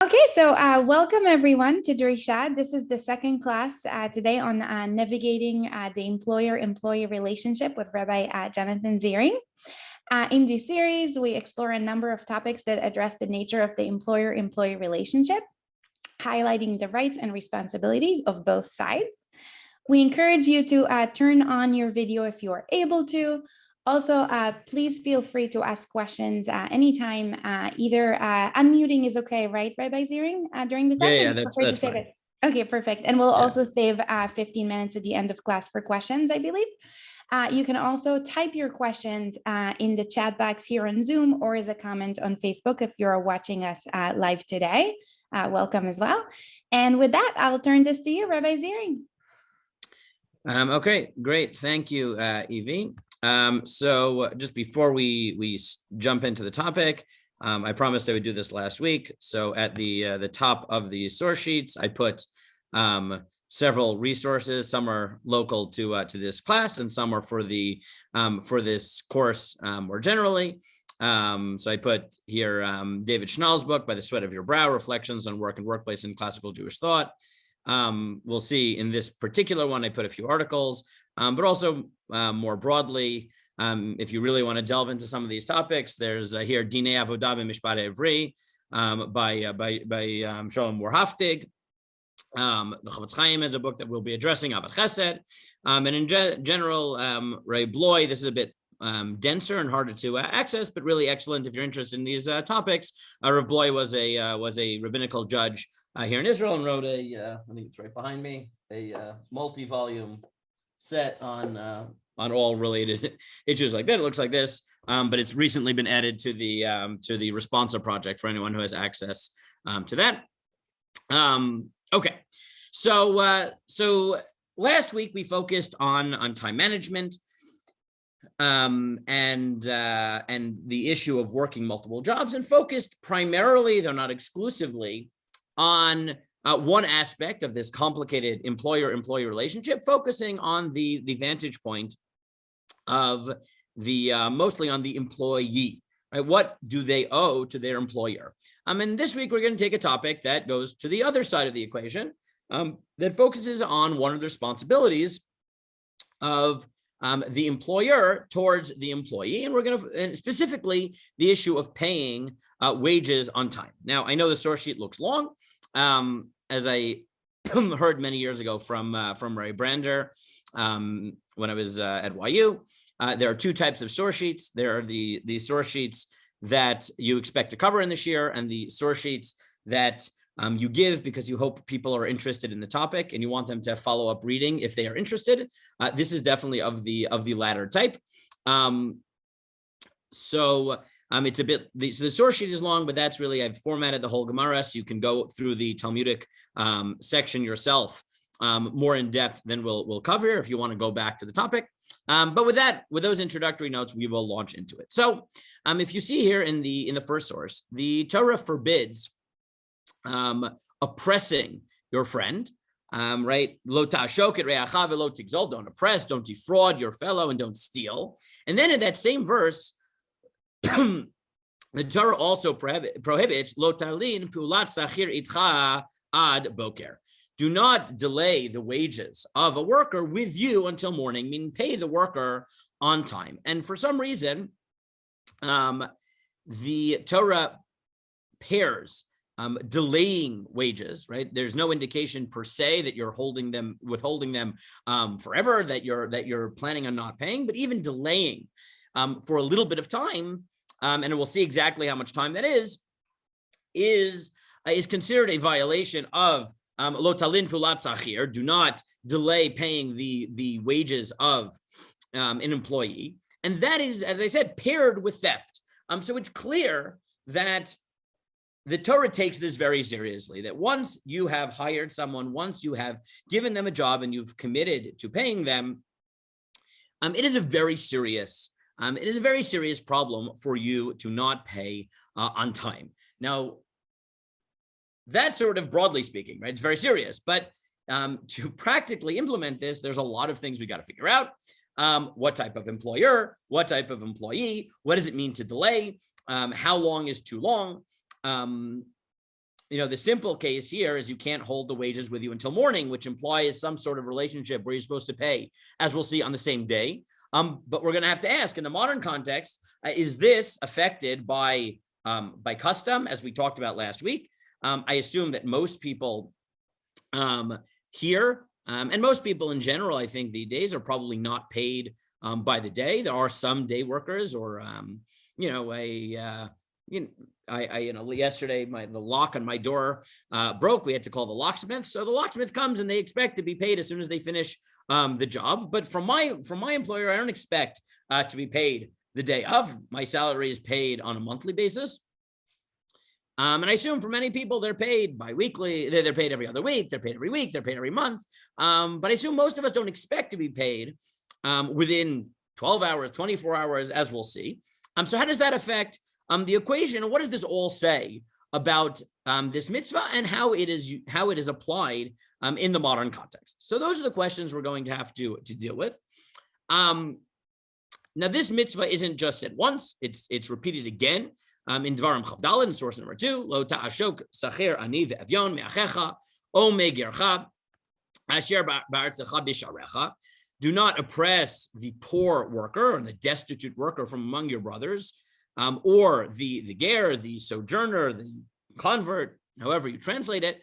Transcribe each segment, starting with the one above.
Okay, so welcome everyone to Durisha. This is the second class today on navigating the employer-employee relationship with Rabbi Jonathan Ziring. In this series, we explore a number of topics that address the nature of the employer-employee relationship, highlighting the rights and responsibilities of both sides. We encourage you to turn on your video if you are able to. Also, please feel free to ask questions anytime. Either unmuting is okay, right, Rabbi Ziring, during the class? Yeah, that's fine. It. Okay, perfect. And we'll also save 15 minutes at the end of class for questions, I believe. You can also type your questions in the chat box here on Zoom or as a comment on Facebook if you're watching us live today. Welcome as well. And with that, I'll turn this to you, Rabbi Ziring. Okay, great. Thank you, Evie. So just before we jump into the topic, I promised I would do this last week. So at the top of the source sheets, I put several resources. Some are local to this class, and some are for this course more generally. So I put here David Schnall's book, By the Sweat of Your Brow: Reflections on Work and Workplace in Classical Jewish Thought. We'll see in this particular one, I put a few articles, but also more broadly, if you really want to delve into some of these topics, there's here Dinei Avodah B'Mishpat Ivri by Shalom Warhaftig. The Chavetz Chaim is a book that we'll be addressing, Avat Chesed. And in general, Ray Bloy, this is a bit denser and harder to access, but really excellent if you're interested in these topics. Rav Bloy was a rabbinical judge here in Israel and wrote I think it's right behind me, a multi-volume set on all related issues like that. It looks like this, but it's recently been added to the Responsa project for anyone who has access to that. Okay, so last week we focused on time management. And the issue of working multiple jobs, and focused primarily, though not exclusively, on one aspect of this complicated employer-employee relationship, focusing on the vantage point of mostly on the employee. Right? What do they owe to their employer? And this week we're going to take a topic that goes to the other side of the equation, that focuses on one of the responsibilities of the employer towards the employee, and we're going to, and specifically the issue of paying wages on time. Now, I know the source sheet looks long, as I heard many years ago from Ray Brander when I was at YU. There are two types of source sheets. There are the source sheets that you expect to cover in this year, and the source sheets that you give because you hope people are interested in the topic and you want them to follow up reading if they are interested. This is definitely of the latter type. So it's a bit, the source sheet is long, but that's really, I've formatted the whole Gemara so you can go through the Talmudic section yourself more in depth than we'll cover if you want to go back to the topic. But with those introductory notes, we will launch into it. So if you see here in the first source, the Torah forbids oppressing your friend, right? Lo ta'ashok et re'acha velo tigzol, don't oppress, don't defraud your fellow, and don't steal. And then in that same verse, the Torah also prohibits lo talin pulat sachir itcha ad boker. Do not delay the wages of a worker with you until morning, meaning pay the worker on time. And for some reason, the Torah pairs delaying wages, right? There's no indication per se that you're withholding them forever, that you're planning on not paying, but even delaying for a little bit of time, and we'll see exactly how much time that is considered a violation of lo talin pulat sachir. Do not delay paying the wages of an employee, and that is, as I said, paired with theft. So it's clear that the Torah takes this very seriously, that once you have hired someone, once you have given them a job and you've committed to paying them, it is a very serious problem for you to not pay on time. Now, that's sort of broadly speaking, right? It's very serious, but to practically implement this, there's a lot of things we got to figure out. What type of employer, what type of employee, what does it mean to delay? How long is too long? the simple case here is you can't hold the wages with you until morning, which implies some sort of relationship where you're supposed to pay, as we'll see, on the same day. But we're going to have to ask, in the modern context, is this affected by custom, as we talked about last week? I assume that most people here, and most people in general, I think these days, are probably not paid by the day. There are some day workers, or yesterday the lock on my door broke. We had to call the locksmith. So the locksmith comes and they expect to be paid as soon as they finish the job. But from my employer, I don't expect to be paid the day of. My salary is paid on a monthly basis. And I assume for many people, they're paid bi-weekly. They're paid every other week. They're paid every week. They're paid every month. But I assume most of us don't expect to be paid within 12 hours, 24 hours, as we'll see. So how does that affect the equation? And what does this all say about this mitzvah and how it is applied in the modern context? So those are the questions we're going to have to deal with. Now, this mitzvah isn't just said once; it's repeated again in Dvarim Chav Daled, in source number 2. Lo ta'ashok sacher ani ve'avyon me'achecha o me'gercha asher ba'artzecha b'sharecha. Do not oppress the poor worker or the destitute worker from among your brothers, or the ger, the sojourner, the convert, however you translate it,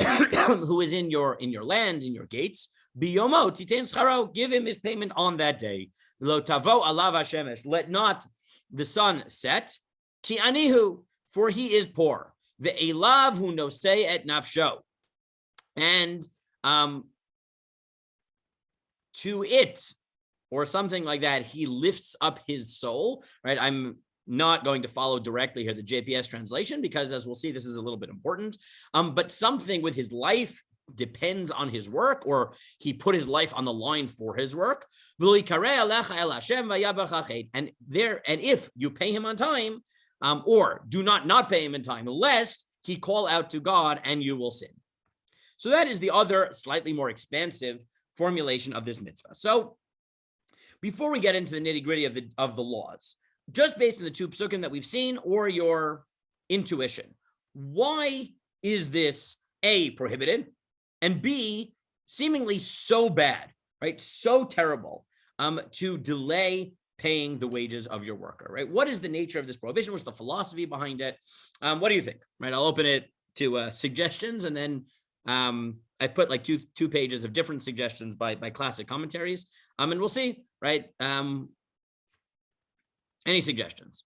who is in your land, in your gates. Biyomo titein scharo, give him his payment on that day. Lo tavo alav hashemesh, let not the sun set. Ki anihu, for he is poor. The elav hu nosei et nafsho, and to it, or something like that, he lifts up his soul, right? I'm not going to follow directly here the JPS translation, because as we'll see, this is a little bit important. But something with his life depends on his work, or he put his life on the line for his work. And if you pay him on time, or do not pay him in time, lest he call out to God and you will sin. So that is the other slightly more expansive formulation of this mitzvah. So before we get into the nitty-gritty of the laws, just based on the 2 psukim that we've seen, or your intuition, why is this A, prohibited, and B, seemingly so bad, right? So terrible to delay paying the wages of your worker, right? What is the nature of this prohibition? What's the philosophy behind it? What do you think, right? I'll open it to suggestions, and then I've put like two pages of different suggestions by classic commentaries, and we'll see, right? Any suggestions?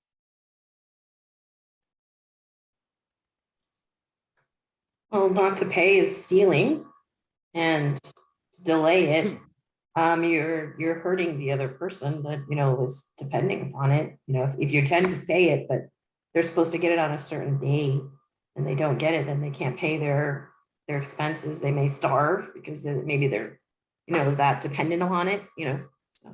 Well, not to pay is stealing, and to delay it, you're hurting the other person that is depending upon it. If you tend to pay it, but they're supposed to get it on a certain day, and they don't get it, then they can't pay their expenses. They may starve because maybe they're that dependent on it. So.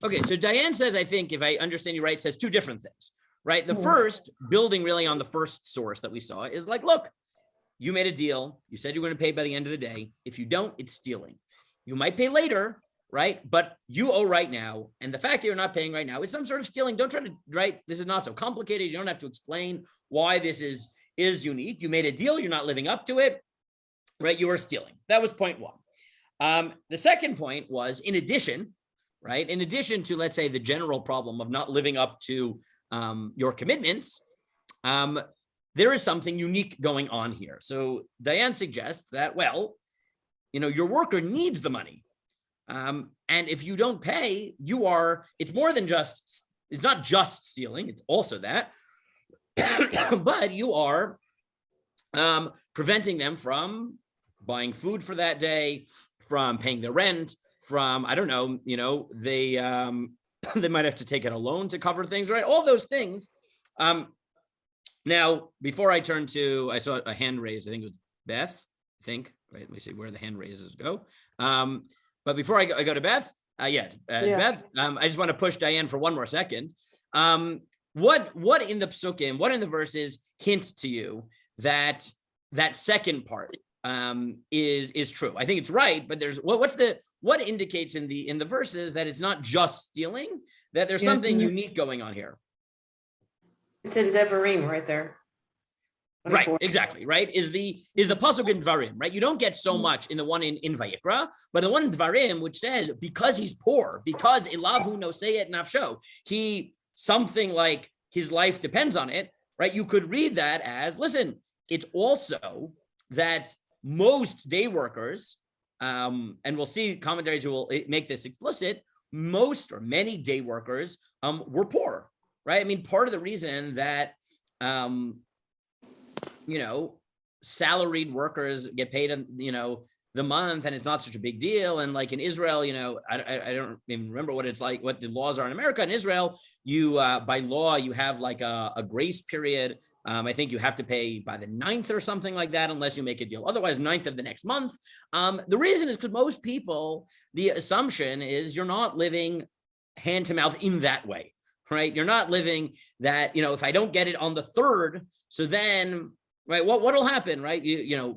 Okay, so Diane says, I think if I understand you right, says 2 different things, right? The first, building really on the first source that we saw, is like, look, you made a deal. You said you were going to pay by the end of the day. If you don't, it's stealing. You might pay later, right? But you owe right now. And the fact that you're not paying right now is some sort of stealing. Don't try to, right? This is not so complicated. You don't have to explain why this is unique. You made a deal. You're not living up to it, right? You are stealing. That was point 1. The second point was, in addition, right? In addition to, let's say, the general problem of not living up to your commitments, there is something unique going on here. So Diane suggests that, well, your worker needs the money. And if you don't pay, it's more than just, it's not just stealing, it's also that, but you are preventing them from buying food for that day, from paying their rent, from, I don't know, they might have to take out a loan to cover things, right? All those things. Now, before I turn to, I saw a hand raised, I think it was Beth, right? Let me see where the hand raises go. But before I go to Beth, it's Beth. I just want to push Diane for one more second. What in the psukim, what in the verses hint to you that second part is true? I think it's right, but there's what indicates in the verses that it's not just stealing, that there's something unique going on here. It's in Devarim right there. Right, exactly, right? Is the pasuk in Dvarim, right? You don't get so much in the one in Vayikra, but the one in Dvarim, which says, because he's poor, because Elavu noseyet nafsho, he, something like his life depends on it, right? You could read that as, listen, it's also that most day workers, and we'll see commentaries who will make this explicit, most or many day workers were poor, right? I mean, part of the reason that salaried workers get paid, the month, and it's not such a big deal. And like in Israel, I don't even remember what it's like, what the laws are in America. In Israel, you, by law, you have like a grace period. I think you have to pay by the 9th or something like that, unless you make a deal. Otherwise, 9th of the next month. The reason is because most people, the assumption is you're not living hand to mouth in that way, right? You're not living that, if I don't get it on the 3rd, so then, right, what'll happen, right?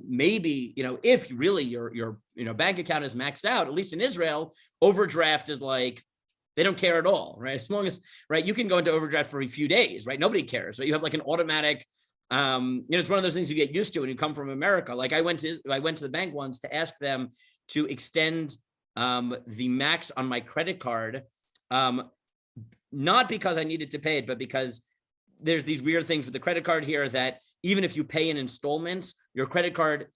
Maybe, if really your bank account is maxed out, at least in Israel, overdraft is like, they don't care at all, right? As long as, right, you can go into overdraft for a few days, right? Nobody cares, right? You have like an automatic, it's one of those things you get used to when you come from America. Like I went to the bank once to ask them to extend the max on my credit card, not because I needed to pay it, but because there's these weird things with the credit card here that even if you pay in installments, your credit card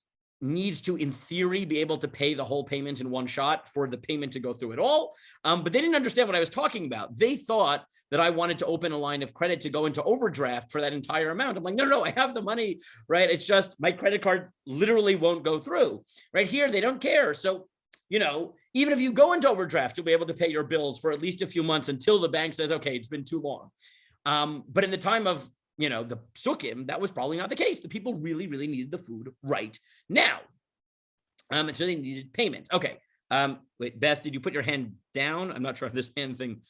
needs to, in theory, be able to pay the whole payment in one shot for the payment to go through it all. But they didn't understand what I was talking about. They thought that I wanted to open a line of credit to go into overdraft for that entire amount. I'm like, no, I have the money, right? It's just my credit card literally won't go through. Right here, they don't care. So, even if you go into overdraft, you'll be able to pay your bills for at least a few months until the bank says, okay, it's been too long. But in the time of, the psukim, that was probably not the case. The people really, really needed the food right now. And so they needed payment. Okay. Wait, Beth, did you put your hand down? I'm not sure if this hand thing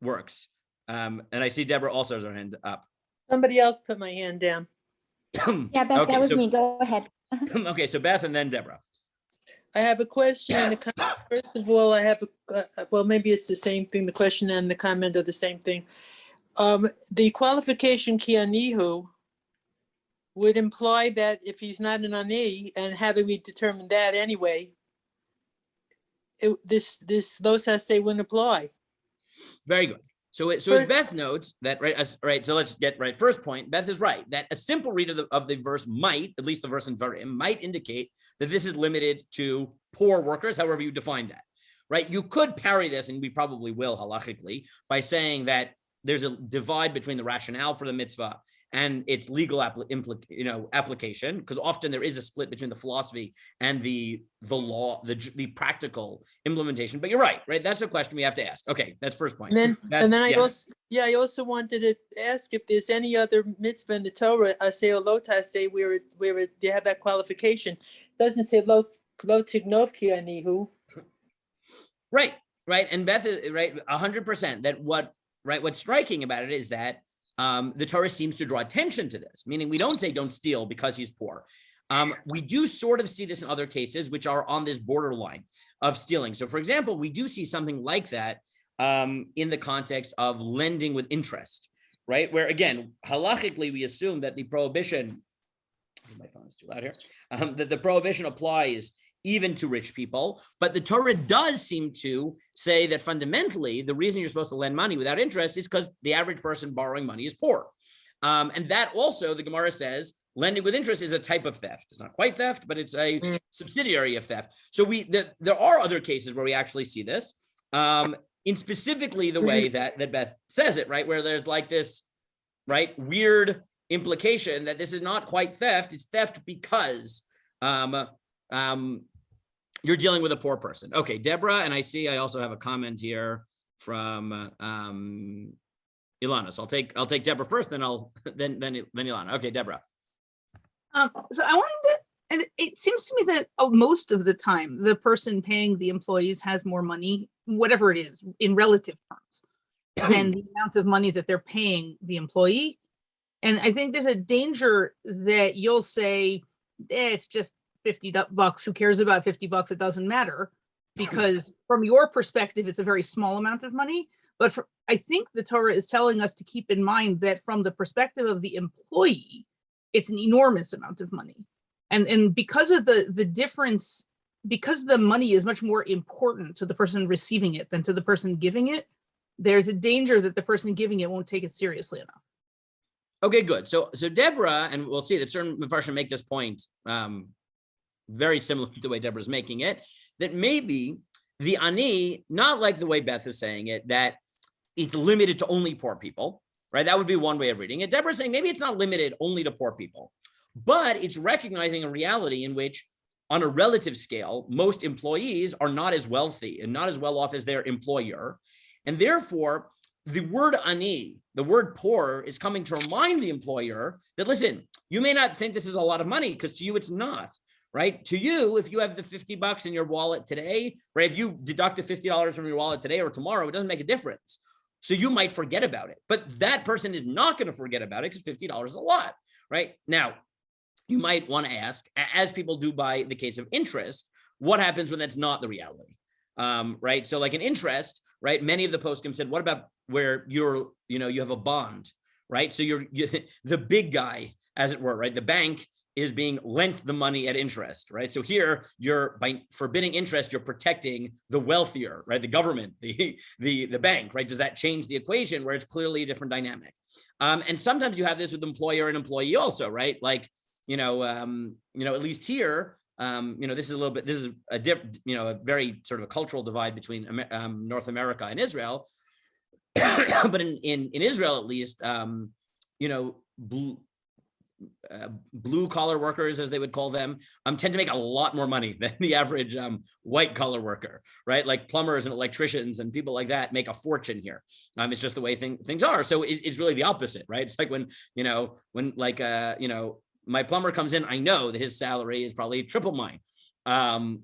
works. And I see Deborah also has her hand up. Somebody else put my hand down. Yeah, Beth, okay, that was me. Go ahead. Okay, so Beth and then Deborah. I have a question and a comment. First of all, I have maybe it's the same thing. The question and the comment are the same thing. The qualification kianihu would imply that if he's not an ani, and how do we determine that anyway? This los say wouldn't apply. Very good. So as Beth notes that, right, so let's get right. First point, Beth is right, that a simple read of the verse might, at least the verse in Dvarim, might indicate that this is limited to poor workers, however you define that, right? You could parry this, and we probably will halachically, by saying that there's a divide between the rationale for the mitzvah and its legal application, because often there is a split between the philosophy and the law, the practical implementation. But you're right? That's a question we have to ask. Okay, that's first point. I also wanted to ask if there's any other mitzvah in the Torah, say or lo taseh, where they have that qualification. It doesn't say lo tignov ki anihu. Right, and Beth is right 100%. That what's striking about it is that the Torah seems to draw attention to this, meaning we don't say don't steal because he's poor. We do sort of see this in other cases, which are on this borderline of stealing. So, for example, we do see something like that in the context of lending with interest, right? Where, again, halachically, we assume that the prohibition, my phone is too loud here, that the prohibition applies even to rich people. But the Torah does seem to say that fundamentally, the reason you're supposed to lend money without interest is because the average person borrowing money is poor. And that also, the Gemara says, lending with interest is a type of theft. It's not quite theft, but it's a subsidiary of theft. So there are other cases where we actually see this, in specifically the way that Beth says it, right? Where there's like this, right, weird implication that this is not quite theft. It's theft because you're dealing with a poor person. Okay, Deborah, and I also have a comment here from Ilana. So I'll take Deborah first, then then Ilana. Okay, Deborah. So I wanted to, and it seems to me that most of the time the person paying the employees has more money, whatever it is, in relative terms, than the amount of money that they're paying the employee. And I think there's a danger that you'll say, it's just $50. Who cares about $50? It doesn't matter, because from your perspective, it's a very small amount of money. But I think the Torah is telling us to keep in mind that from the perspective of the employee, it's an enormous amount of money. And because of the difference, because the money is much more important to the person receiving it than to the person giving it, there's a danger that the person giving it won't take it seriously enough. Okay, good. So Deborah, and we'll see that certain Mefarshim make this point very similar to the way Deborah's making it, that maybe the ani, not like the way Beth is saying it, that it's limited to only poor people, right? That would be one way of reading it. Deborah's saying maybe it's not limited only to poor people, but it's recognizing a reality in which, on a relative scale, most employees are not as wealthy and not as well off as their employer. And therefore, the word ani, the word poor, is coming to remind the employer that, listen, you may not think this is a lot of money, because to you it's not, right? To you, if you have the $50 in your wallet today, right? If you deduct the $50 from your wallet today or tomorrow, it doesn't make a difference. So you might forget about it, but that person is not going to forget about it because $50 is a lot, right? Now, you might want to ask, as people do by the case of interest, what happens when that's not the reality, right? So like an interest, right? Many of the poskim said, what about where you have a bond, right? So you're the big guy, as it were, right? The bank is being lent the money at interest, right? So here, by forbidding interest, you're protecting the wealthier, right? The government, the bank, right? Does that change the equation where it's clearly a different dynamic? And sometimes you have this with employer and employee also, right? Like, at least here, this is a very sort of a cultural divide between North America and Israel. But in Israel, at least, blue collar workers, as they would call them, tend to make a lot more money than the average white collar worker, right? Like plumbers and electricians and people like that make a fortune here. It's just the way things are. So it's really the opposite, right? It's like when my plumber comes in, I know that his salary is probably triple mine. And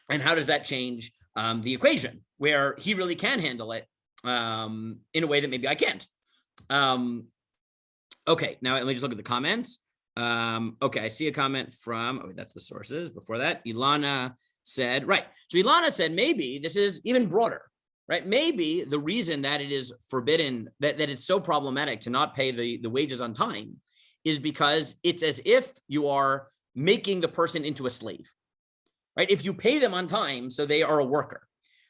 how does that change the equation where he really can handle it in a way that maybe I can't? Okay, now let me just look at the comments. Okay, I see a comment from, that's the sources. Before that, Ilana said, right. So Ilana said, maybe this is even broader, right? Maybe the reason that it is forbidden, that it's so problematic to not pay the wages on time is because it's as if you are making the person into a slave, right? If you pay them on time, so they are a worker,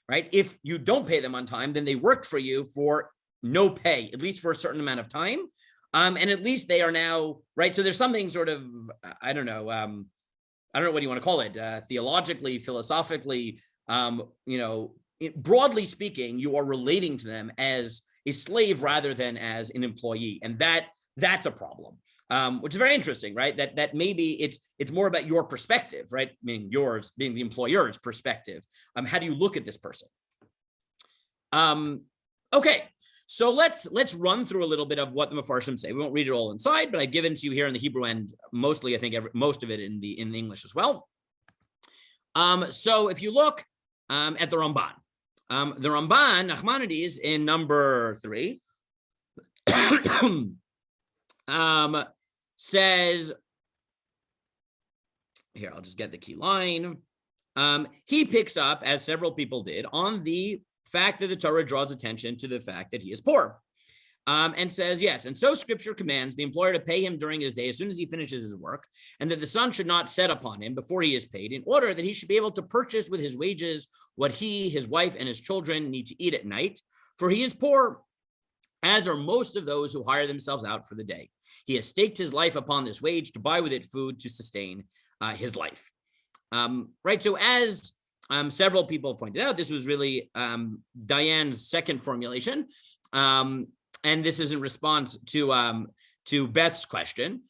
right? If you don't pay them on time, then they work for you for no pay, at least for a certain amount of time. And at least they are now, right? So there's something sort of, I don't know what you want to call it, theologically, philosophically, broadly speaking, you are relating to them as a slave rather than as an employee. And that's a problem, which is very interesting, right? That maybe it's more about your perspective, right? Meaning yours being the employer's perspective. How do you look at this person? Okay. So let's run through a little bit of what the Mefarshim say. We won't read it all inside, but I've given it to you here in the Hebrew and mostly, I think, most of it in the English as well. So if you look at the Ramban, Nachmanides, in number 3, says, here, I'll just get the key line. He picks up, as several people did, on the fact that the Torah draws attention to the fact that he is poor, and says, yes, and so scripture commands the employer to pay him during his day as soon as he finishes his work, and that the sun should not set upon him before he is paid, in order that he should be able to purchase with his wages what he, his wife, and his children need to eat at night, for he is poor, as are most of those who hire themselves out for the day. He has staked his life upon this wage to buy with it food to sustain his life. Right, so as several people have pointed out, this was really Diane's second formulation, and this is in response to Beth's question.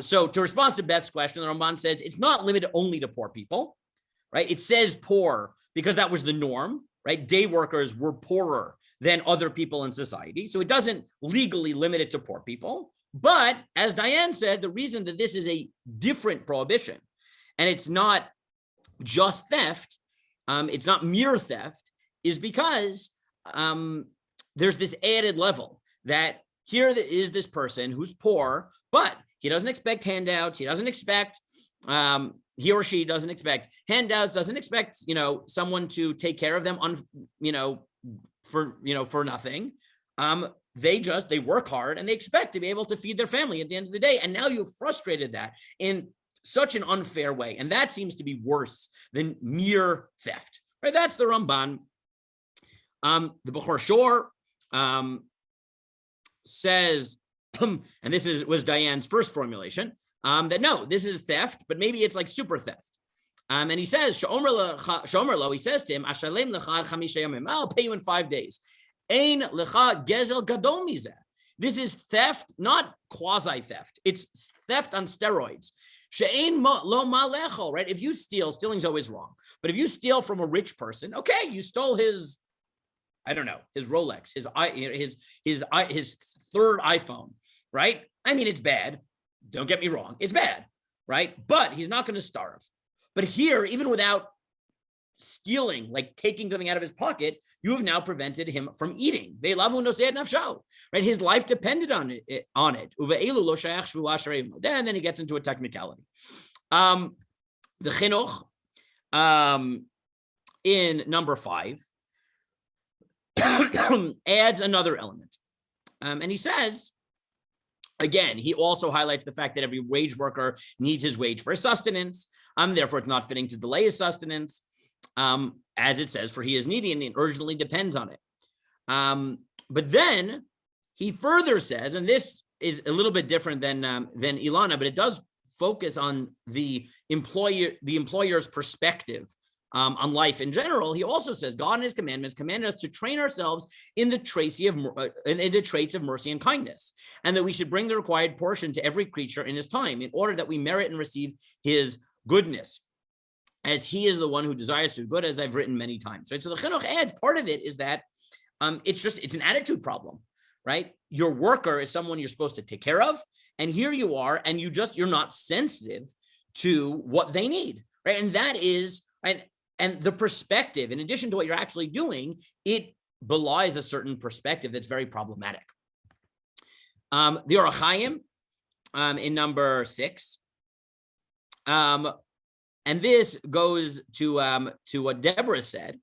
So to respond to Beth's question, the Ramban says it's not limited only to poor people, right? It says poor because that was the norm, right? Day workers were poorer than other people in society, so it doesn't legally limit it to poor people. But as Diane said, the reason that this is a different prohibition, and it's not just theft, it's not mere theft, is because there's this added level that here is this person who's poor, but he doesn't expect handouts. He doesn't expect, he or she doesn't expect handouts, doesn't expect, someone to take care of them for nothing. they work hard and they expect to be able to feed their family at the end of the day. And now you've frustrated that in such an unfair way. And that seems to be worse than mere theft, right? That's the Ramban. The Bechor Shor says, and this was Diane's first formulation, that no, this is theft, but maybe it's like super theft. And he says, Shomer lo, he says to him, Ashalem lecha chamisha yamim, I'll pay you in 5 days. Ein lecha gezel gadol mizeh. This is theft, not quasi-theft. It's theft on steroids. She'ein lo malechol, right? If you steal, stealing's always wrong. But if you steal from a rich person, okay, you stole his, I don't know, his Rolex, his third iPhone, right? I mean, it's bad. Don't get me wrong. It's bad, right? But he's not going to starve. But here, even without stealing, like taking something out of his pocket, you have now prevented him from eating. Right? His life depended on it. And then he gets into a technicality. The chinuch in number 5 adds another element. And he says, again, he also highlights the fact that every wage worker needs his wage for his sustenance. Therefore, it's not fitting to delay his sustenance. As it says, for he is needy and it urgently depends on it. But then he further says, and this is a little bit different than Ilana, but it does focus on the employer's perspective on life in general. He also says, God and his commandments commanded us to train ourselves in the traits of mercy and kindness, and that we should bring the required portion to every creature in his time, in order that we merit and receive his goodness, as he is the one who desires to do good, as I've written many times. Right? So the chinuch adds, part of it is that it's an attitude problem, right? Your worker is someone you're supposed to take care of, and here you are, and you're not sensitive to what they need, right? And that is, and the perspective, in addition to what you're actually doing, it belies a certain perspective that's very problematic. The Orach Chaim in number 6. And this goes to what Deborah said,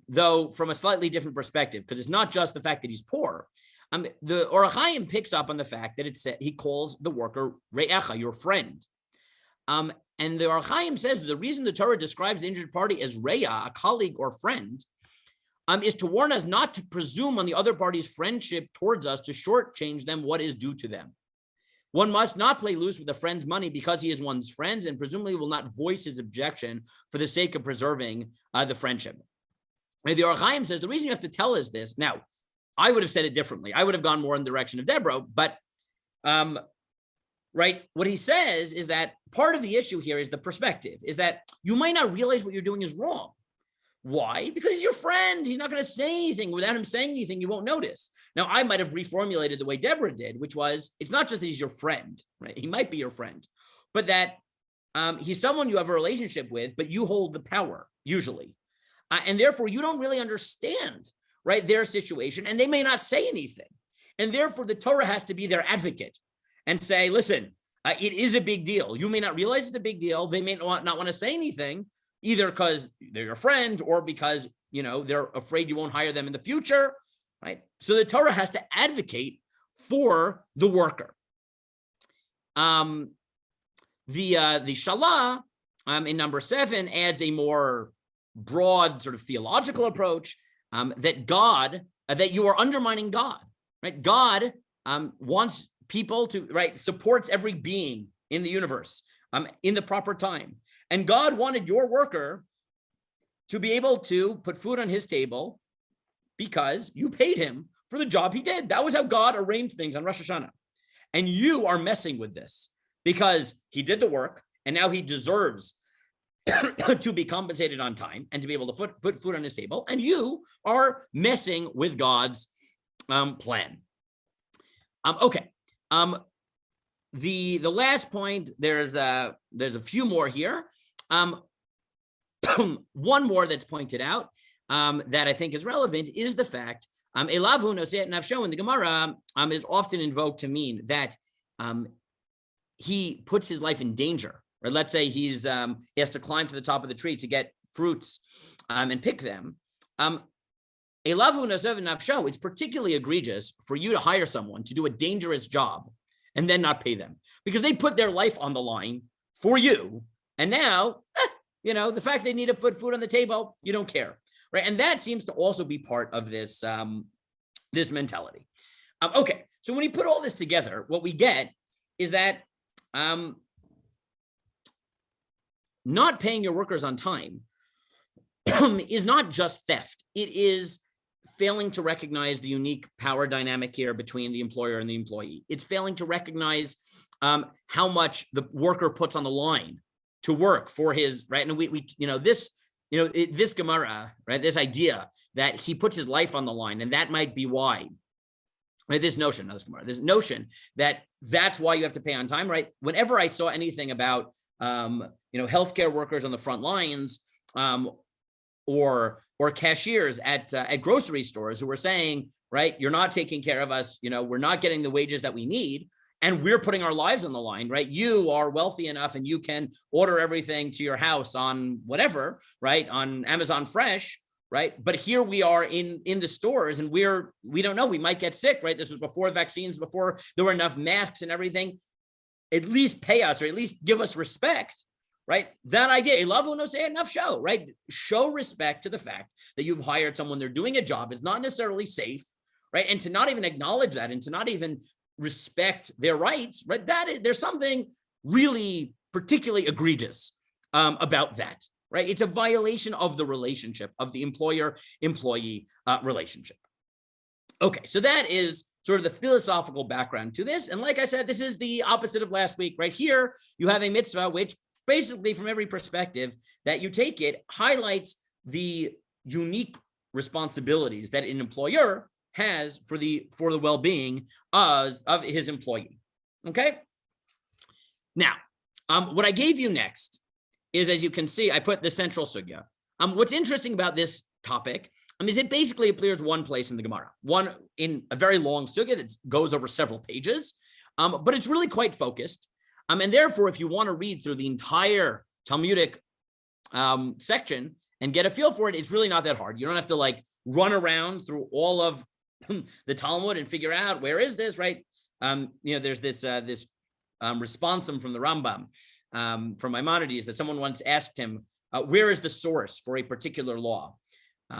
though from a slightly different perspective, because it's not just the fact that he's poor. The Orach Chaim picks up on the fact that he calls the worker re'echa, your friend. And the Orach Chaim says that the reason the Torah describes the injured party as re'ah, a colleague or friend, is to warn us not to presume on the other party's friendship towards us to shortchange them what is due to them. One must not play loose with a friend's money because he is one's friend, and presumably will not voice his objection for the sake of preserving the friendship. And the Orach Chaim says the reason you have to tell us this. Now, I would have said it differently. I would have gone more in the direction of Deborah, but right, what he says is that part of the issue here is the perspective, is that you might not realize what you're doing is wrong. Why? Because he's your friend. He's not going to say anything. Without him saying anything, you won't notice. Now, I might have reformulated the way Deborah did, which was, it's not just that he's your friend, right? He might be your friend, but that he's someone you have a relationship with, but you hold the power, usually. And therefore, you don't really understand, right, their situation, and they may not say anything. And therefore, the Torah has to be their advocate and say, listen, it is a big deal. You may not realize it's a big deal. They may not want to say anything, either because they're your friend or because, they're afraid you won't hire them in the future, right? So the Torah has to advocate for the worker. The Shalah in number 7 adds a more broad sort of theological approach that you are undermining God, right? God wants people to, right, supports every being in the universe in the proper time. And God wanted your worker to be able to put food on his table because you paid him for the job he did. That was how God arranged things on Rosh Hashanah. And you are messing with this because he did the work and now he deserves to be compensated on time and to be able to put food on his table. And you are messing with God's plan. Okay. The last point, there's a few more here. One more that's pointed out that I think is relevant is the fact Elavu noseh nafsho in the Gemara is often invoked to mean that he puts his life in danger. Or let's say he has to climb to the top of the tree to get fruits and pick them. It's particularly egregious for you to hire someone to do a dangerous job and then not pay them because they put their life on the line for you. And now, the fact they need to put food on the table, you don't care, right? And that seems to also be part of this, this mentality. Okay, so when you put all this together, what we get is that not paying your workers on time is not just theft. It is failing to recognize the unique power dynamic here between the employer and the employee. It's failing to recognize how much the worker puts on the line to work for his, right? And this Gemara, right? This idea that he puts his life on the line, and that might be why, right? This notion that that's why you have to pay on time, right? Whenever I saw anything about, healthcare workers on the front lines, or cashiers at grocery stores who were saying, right, you're not taking care of us, we're not getting the wages that we need, and we're putting our lives on the line, right? You are wealthy enough and you can order everything to your house on whatever, right, on Amazon Fresh, right? But here we are in the stores and we don't know, we might get sick, right? This was before vaccines, before there were enough masks and everything. At least pay us, or at least give us respect, right? That idea, right? Show respect to the fact that you've hired someone, they're doing a job, it's not necessarily safe, right? And to not even acknowledge that and to not even respect their rights, right? There's something really particularly egregious about that, right? It's a violation of the relationship, of the employer-employee relationship. Okay, so that is sort of the philosophical background to this. And like I said, this is the opposite of last week. Right here, you have a mitzvah, which basically from every perspective that you take it, highlights the unique responsibilities that an employer has for the well-being of his employee. Okay. Now, what I gave you next is, as you can see, I put the central sugya. What's interesting about this topic is it basically appears one place in the Gemara, one in a very long sugya that goes over several pages, but it's really quite focused. And therefore, if you want to read through the entire Talmudic section and get a feel for it, it's really not that hard. You don't have to run around through all of the Talmud and figure out where is this, right? There's this responsum from the Rambam, from Maimonides, that someone once asked him, where is the source for a particular law? The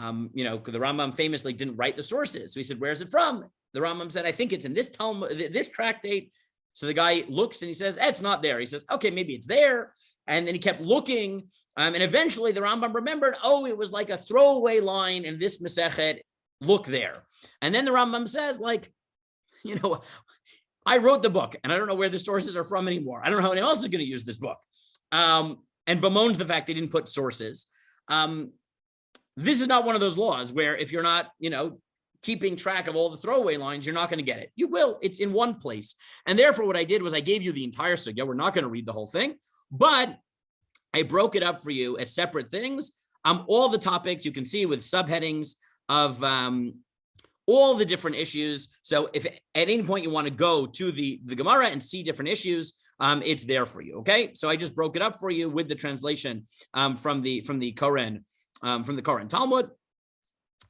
Rambam famously didn't write the sources. So he said, where is it from? The Rambam said, I think it's in this Talmud, this tractate. So the guy looks and he says, it's not there. He says, okay, maybe it's there. And then he kept looking. And eventually the Rambam remembered, it was like a throwaway line in this Masechet, look there. And then the Rambam says, I wrote the book and I don't know where the sources are from anymore. I don't know how anyone else is going to use this book. And bemoans the fact they didn't put sources. This is not one of those laws where if you're not, keeping track of all the throwaway lines, you're not going to get it. You will. It's in one place. And therefore, what I did was I gave you the entire sugya. We're not going to read the whole thing, but I broke it up for you as separate things. All the topics you can see with subheadings of all the different issues. So if at any point you want to go to the Gemara and see different issues, it's there for you. Okay. So I just broke it up for you with the translation from the Koren Talmud.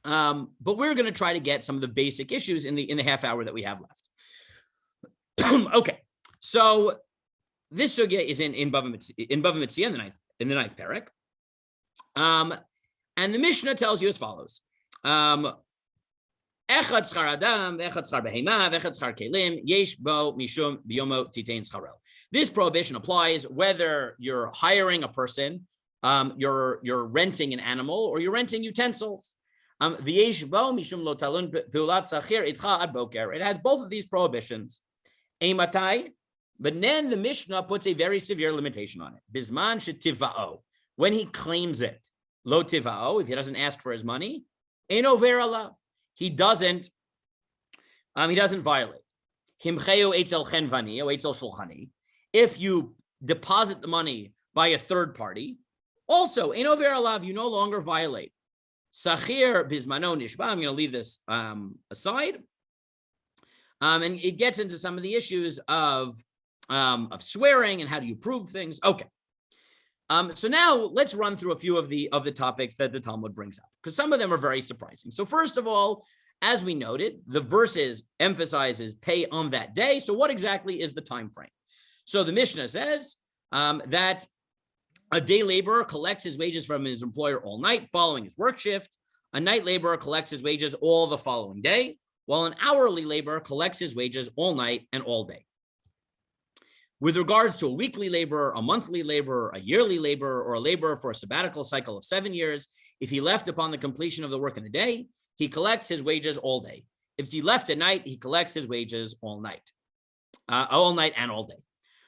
But we're going to try to get some of the basic issues in the half hour that we have left. Okay, so this sugya is in Bava Metzia in the ninth parak, and the Mishnah tells you as follows: Echad schar adam, echad schar behema, echad schar kelim, yesh bo mishum biyomo titein scharo. This prohibition applies whether you're hiring a person, you're renting an animal, or you're renting utensils. It has both of these prohibitions. But then the Mishnah puts a very severe limitation on it. Bisman shetivao, when he claims it. Lo tivao, if he doesn't ask for his money, eino veralav, he doesn't violate. Himcheu etzel chenvani o etzel shulchani, if you deposit the money by a third party, also eino veralav, you no longer violate. Sachir bismano nishba. I'm going to leave this aside, and it gets into some of the issues of swearing and how do you prove things. Okay, So now let's run through a few of the topics that the Talmud brings up, because some of them are very surprising. So first of all, as we noted, the verses emphasizes pay on that day. So what exactly is the time frame? So the Mishnah says that a day laborer collects his wages from his employer all night following his work shift. A night laborer collects his wages all the following day, while an hourly laborer collects his wages all night and all day. With regards to a weekly laborer, a monthly laborer, a yearly laborer, or a laborer for a sabbatical cycle of 7 years, if he left upon the completion of the work in the day, he collects his wages all day. If he left at night, he collects his wages all night and all day.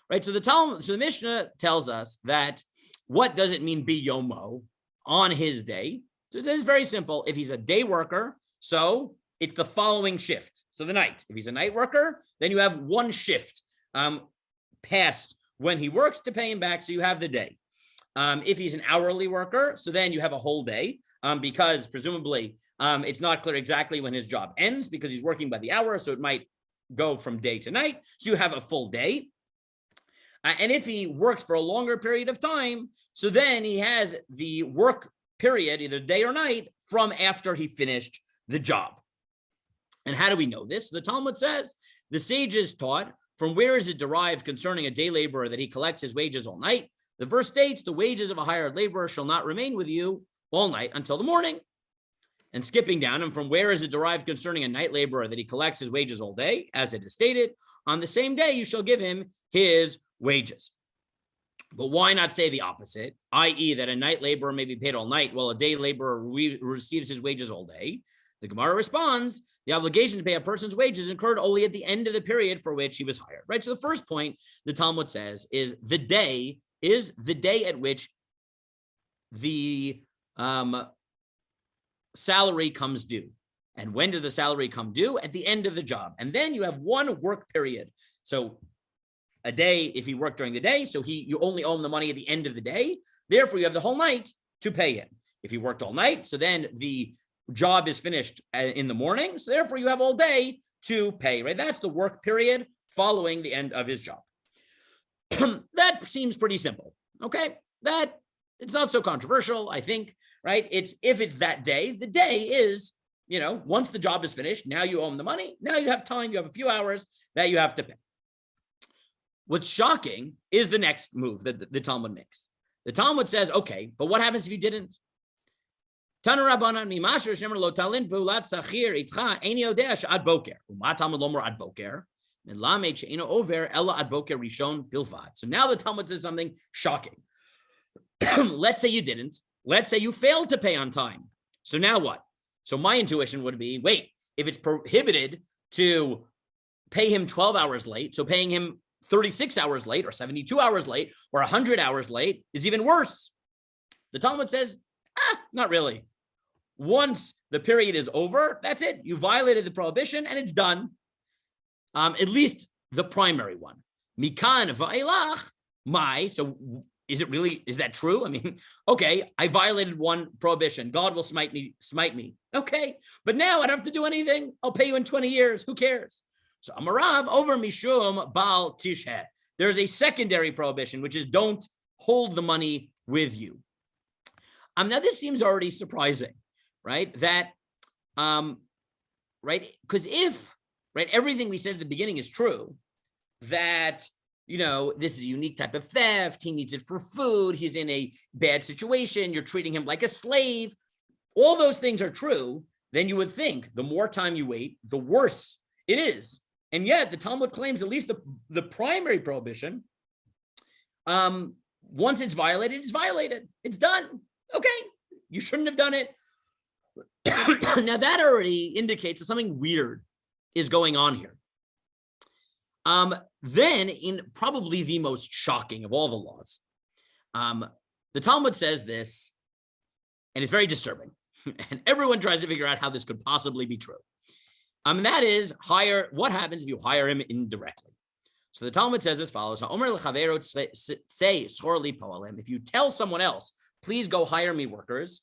Right? So the Mishnah tells us that what does it mean biyomo, on his day? So it's very simple. If he's a day worker, so it's the following shift. So the night. If he's a night worker, then you have one shift past when he works to pay him back, so you have the day. If he's an hourly worker, so then you have a whole day, because presumably it's not clear exactly when his job ends because he's working by the hour, so it might go from day to night, so you have a full day. And if he works for a longer period of time, so then he has the work period, either day or night, from after he finished the job. And how do we know this? The Talmud says, the sages taught, from where is it derived concerning a day laborer that he collects his wages all night? The verse states, the wages of a hired laborer shall not remain with you all night until the morning. And skipping down, and from where is it derived concerning a night laborer that he collects his wages all day? As it is stated, on the same day you shall give him his wages. But why not say the opposite, i.e. that a night laborer may be paid all night while a day laborer receives his wages all day? The Gemara responds, the obligation to pay a person's wages incurred only at the end of the period for which he was hired, right? So the first point the Talmud says is the day at which the salary comes due. And when did the salary come due? At the end of the job. And then you have one work period. So a day, if he worked during the day, so you only owe him the money at the end of the day. Therefore, you have the whole night to pay him. If he worked all night, so then the job is finished in the morning, so therefore you have all day to pay, right? That's the work period following the end of his job. That seems pretty simple, okay? That it's not so controversial, I think, right? If it's that day, the day is, once the job is finished, now you owe him the money, now you have time, you have a few hours that you have to pay. What's shocking is the next move that the Talmud makes. The Talmud says, okay, but what happens if you didn't? Tana Rabbanan mimasher shemer lo talin v'ulat sachir itcha eini odea she'ad boker. U'ma Talmud lomor ad boker. Melamed she'eno over ella ad boker rishon bilvad. So now the Talmud says something shocking. Let's say you didn't. Let's say you failed to pay on time. So now what? So my intuition would be, wait, if it's prohibited to pay him 12 hours late, so paying him 36 hours late or 72 hours late or 100 hours late is even worse. The Talmud says, not really. Once the period is over, that's it. You violated the prohibition and it's done. At least the primary one. Mikan va'ilach mai. So is that true? I mean, okay, I violated one prohibition. God will smite me. Okay, but now I don't have to do anything. I'll pay you in 20 years. Who cares? So Amarav over Mishum Baal Tisheh. There's a secondary prohibition, which is don't hold the money with you. Now this seems already surprising, right? That, right? Because if, right, everything we said at the beginning is true, that, this is a unique type of theft, he needs it for food, he's in a bad situation, you're treating him like a slave, all those things are true, then you would think the more time you wait, the worse it is. And yet the Talmud claims at least the primary prohibition, once it's violated, it's violated. It's done. Okay, you shouldn't have done it. Now that already indicates that something weird is going on here. Then in probably the most shocking of all the laws, the Talmud says this, and it's very disturbing. And everyone tries to figure out how this could possibly be true. And that is what happens if you hire him indirectly? So the Talmud says as follows: if you tell someone else, please go hire me workers,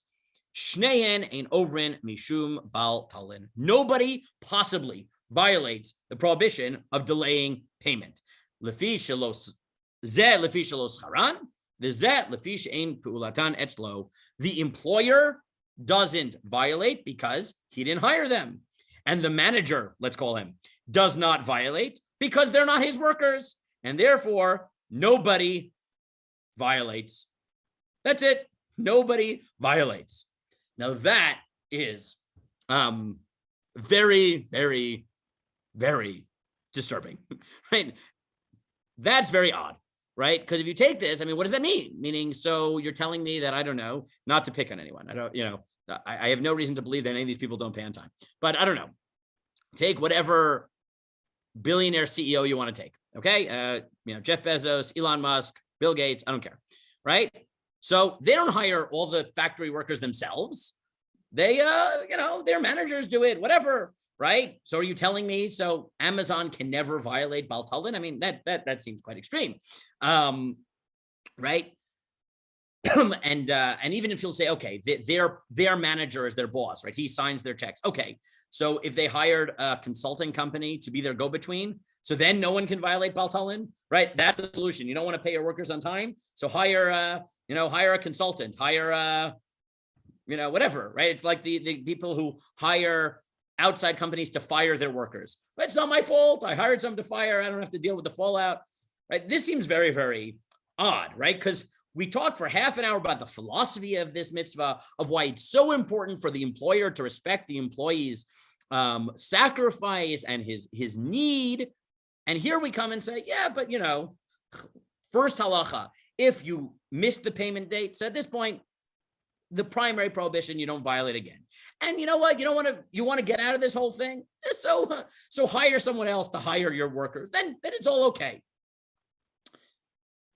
Shnehen ein ovrin mishum bal talin. Nobody possibly violates the prohibition of delaying payment. Lefi shalos zeh lefi shalos charan The employer doesn't violate because he didn't hire them. And the manager, let's call him, does not violate because they're not his workers. And therefore, nobody violates. That's it. Nobody violates. Now that is very, very, very disturbing, right? That's very odd, right? Because if you take this, I mean, what does that mean? Meaning, so you're telling me that, I don't know, not to pick on anyone. I don't, I have no reason to believe that any of these people don't pay on time, but I don't know. Take whatever billionaire CEO you want to take. Okay. Jeff Bezos, Elon Musk, Bill Gates, I don't care. Right. So they don't hire all the factory workers themselves. They, their managers do it, whatever. Right. So are you telling me, so Amazon can never violate Baltalin? I mean, that seems quite extreme. Right. And even if you'll say, okay, their manager is their boss, right? He signs their checks. Okay. So if they hired a consulting company to be their go-between, so then no one can violate Baltalin, right? That's the solution. You don't want to pay your workers on time. So hire a consultant, hire whatever, right? It's like the people who hire outside companies to fire their workers. But it's not my fault. I hired someone to fire. I don't have to deal with the fallout, right? This seems very, very odd, right? Because we talked for half an hour about the philosophy of this mitzvah, of why it's so important for the employer to respect the employee's sacrifice and his need. And here we come and say, yeah, but first halacha, if you miss the payment date, so at this point, the primary prohibition, you don't violate again. And you know what? You want to get out of this whole thing. So hire someone else to hire your workers. Then it's all okay.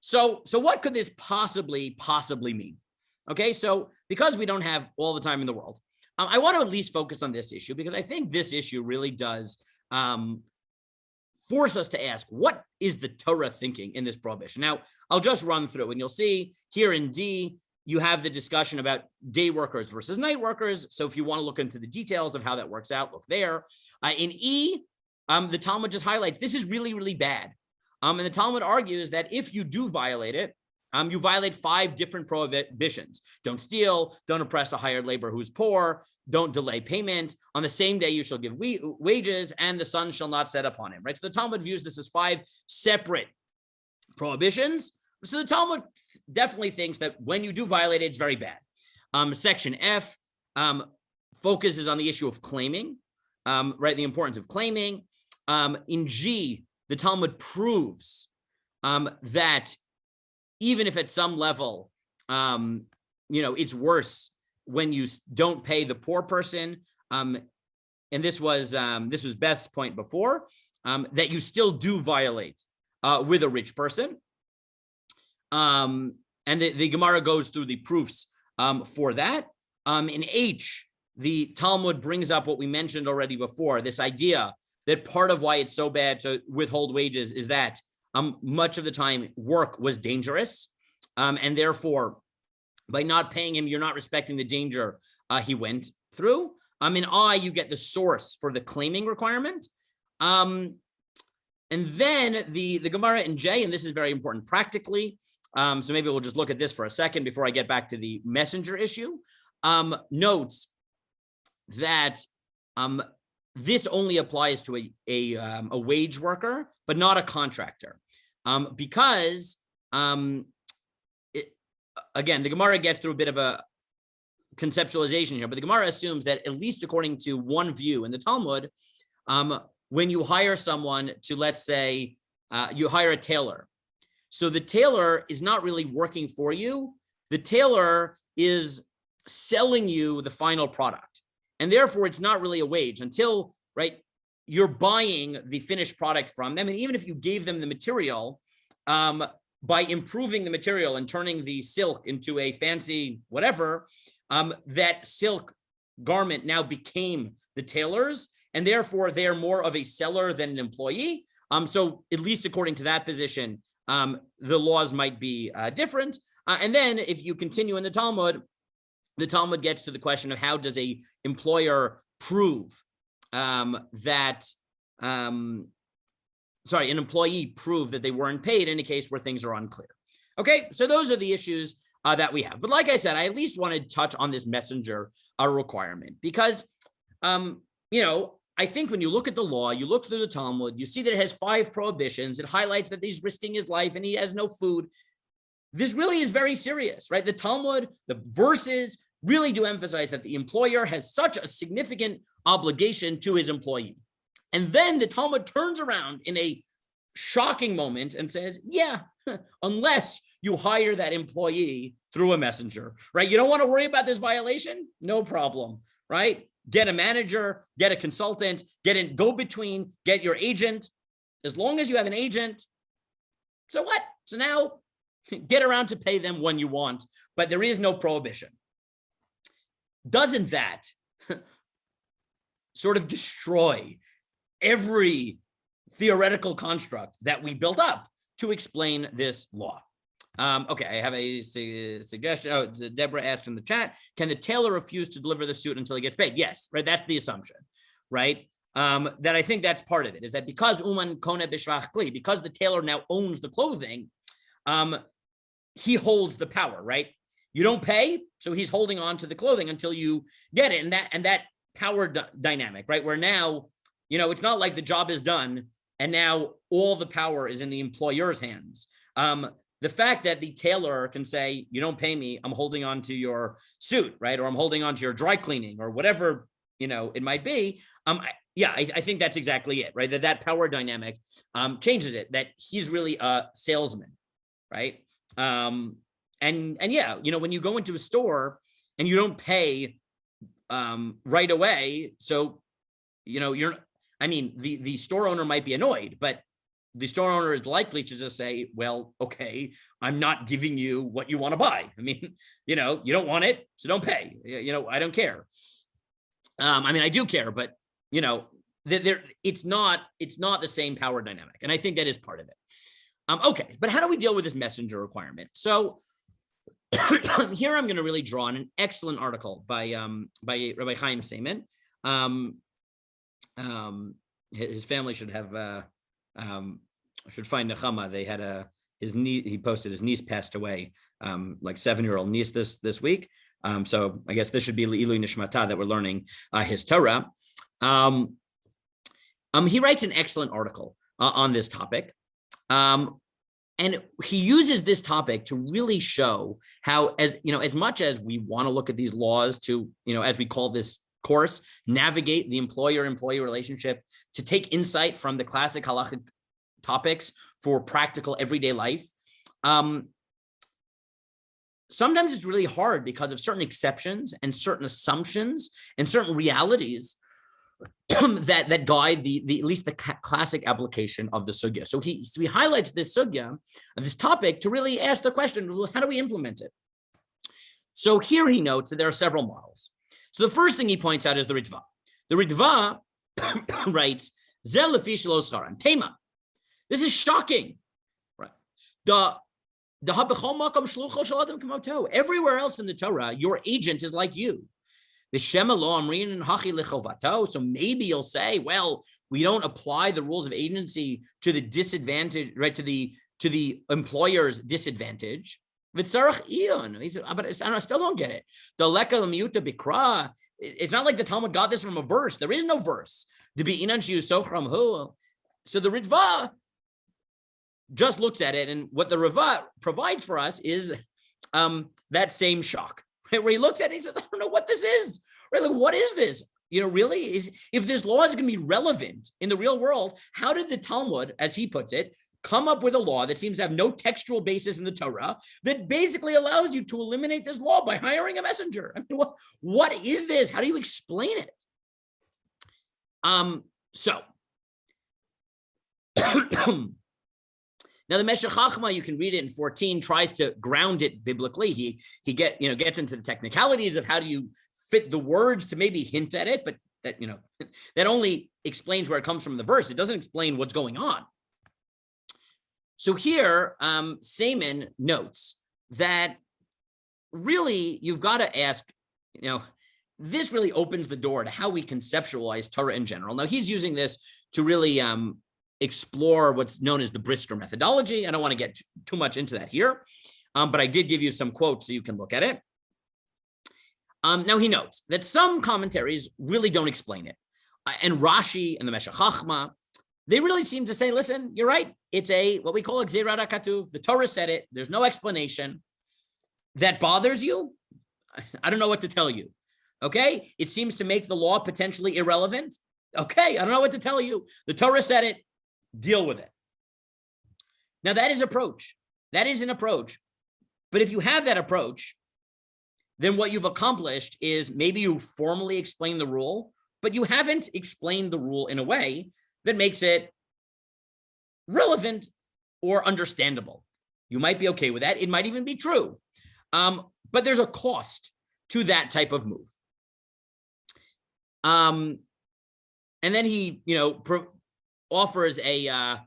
So what could this possibly mean? Okay, so because we don't have all the time in the world, I want to at least focus on this issue, because I think this issue really does force us to ask, what is the Torah thinking in this prohibition? Now, I'll just run through, and you'll see here in D, you have the discussion about day workers versus night workers. So if you want to look into the details of how that works out, look there. In E, the Talmud just highlights this is really, really bad. And the Talmud argues that if you do violate it, you violate 5 different prohibitions. Don't steal, don't oppress a hired laborer who's poor, don't delay payment. On the same day, you shall give wages, and the sun shall not set upon him, right? So the Talmud views this as 5 separate prohibitions. So the Talmud definitely thinks that when you do violate it, it's very bad. Section F focuses on the issue of claiming, right? The importance of claiming. In G, the Talmud proves that even if at some level, it's worse when you don't pay the poor person, and this was Beth's point before, that you still do violate with a rich person. And the Gemara goes through the proofs for that. In H, the Talmud brings up what we mentioned already before, this idea that part of why it's so bad to withhold wages is that much of the time work was dangerous. And therefore, by not paying him, you're not respecting the danger he went through. In I, you get the source for the claiming requirement. And then the Gemara in J, and this is very important practically, so maybe we'll just look at this for a second before I get back to the messenger issue, notes that this only applies to a wage worker, but not a contractor, because again, the Gemara gets through a bit of a conceptualization here, but the Gemara assumes that, at least according to one view in the Talmud, when you hire someone to, let's say, you hire a tailor. So the tailor is not really working for you. The tailor is selling you the final product. And therefore, it's not really a wage until, right, you're buying the finished product from them. And even if you gave them the material, by improving the material and turning the silk into a fancy whatever, that silk garment now became the tailor's, and therefore they are more of a seller than an employee. So at least according to that position, the laws might be different. And then if you continue in the Talmud gets to the question of how does a employer prove an employee prove that they weren't paid in a case where things are unclear. Okay, so those are the issues that we have. But like I said, I at least want to touch on this messenger requirement because, I think when you look at the law, you look through the Talmud, you see that it has 5 prohibitions. It highlights that he's risking his life and he has no food. This really is very serious, right? The Talmud, the verses really do emphasize that the employer has such a significant obligation to his employee. And then the Talmud turns around in a shocking moment and says, yeah, unless you hire that employee through a messenger, right? You don't want to worry about this violation? No problem, right? Get a manager, get a consultant, get a go-between, get your agent. As long as you have an agent, so what? So now get around to pay them when you want, but there is no prohibition. Doesn't that sort of destroy every theoretical construct that we built up to explain this law? Okay, I have a suggestion. Oh, Deborah asked in the chat, can the tailor refuse to deliver the suit until he gets paid? Yes, right, that's the assumption, right? That I think that's part of it, is that because Uman Kone Bishvach Kli, because the tailor now owns the clothing, he holds the power, right? You don't pay, so he's holding on to the clothing until you get it. And that power dynamic, right? Where now, it's not like the job is done and now all the power is in the employer's hands. The fact that the tailor can say, you don't pay me, I'm holding on to your suit, right? Or I'm holding on to your dry cleaning or whatever, it might be. I think that's exactly it, right? That power dynamic changes it, that he's really a salesman, right? And when you go into a store and you don't pay right away, so, the store owner might be annoyed, but the store owner is likely to just say, well, okay, I'm not giving you what you want to buy. You don't want it, so don't pay. I don't care. I do care, but it's not the same power dynamic. And I think that is part of it. Okay, but how do we deal with this messenger requirement? So here I'm going to really draw on an excellent article by Rabbi Chaim Seiman. His family should have should find Nechama. They had his niece. He posted his niece passed away, like 7-year-old niece this week. So I guess this should be Ilui Nishmata that we're learning his Torah. He writes an excellent article on this topic. And he uses this topic to really show how, as much as we want to look at these laws to, as we call this course, navigate the employer-employee relationship, to take insight from the classic halakhic topics for practical everyday life. Sometimes it's really hard because of certain exceptions and certain assumptions and certain realities that guide the at least the classic application of the sugya. So he highlights this sugya, this topic, to really ask the question, well, how do we implement it? So here he notes that there are several models. So the first thing he points out is the Ritva. The Ritva writes, Zel lefi shelo scharan, tema. This is shocking, right? Everywhere else in the Torah, your agent is like you. So maybe you'll say, well, we don't apply the rules of agency to the disadvantage, right? To the employer's disadvantage. But I still don't get it. It's not like the Talmud got this from a verse. There is no verse. So the Ritva just looks at it, and what the Ritva provides for us is that same shock, right? Where he looks at it, he says, I don't know what this is. Right? Like, what is this? Really, is if this law is going to be relevant in the real world, how did the Talmud, as he puts it, come up with a law that seems to have no textual basis in the Torah that basically allows you to eliminate this law by hiring a messenger? What is this? How do you explain it? Now, the Meshech Chachma, you can read it in 14, tries to ground it biblically. He gets into the technicalities of how do you fit the words to maybe hint at it, but that that only explains where it comes from in the verse. It doesn't explain what's going on. So here, Seiman notes that really you've got to ask, this really opens the door to how we conceptualize Torah in general. Now, he's using this to really explore what's known as the Brisker methodology. I don't want to get too much into that here, but I did give you some quotes so you can look at it. Now he notes that some commentaries really don't explain it. And Rashi and the Meshech Chochma, they really seem to say, listen, you're right. It's what we call a Gzerat HaKatuv. The Torah said it. There's no explanation. That bothers you? I don't know what to tell you. Okay? It seems to make the law potentially irrelevant. Okay, I don't know what to tell you. The Torah said it. Deal with it. Now that is approach. That is an approach. But if you have that approach, then what you've accomplished is maybe you formally explain the rule, but you haven't explained the rule in a way that makes it relevant or understandable. You might be okay with that. It might even be true. But there's a cost to that type of move. And then he, offers a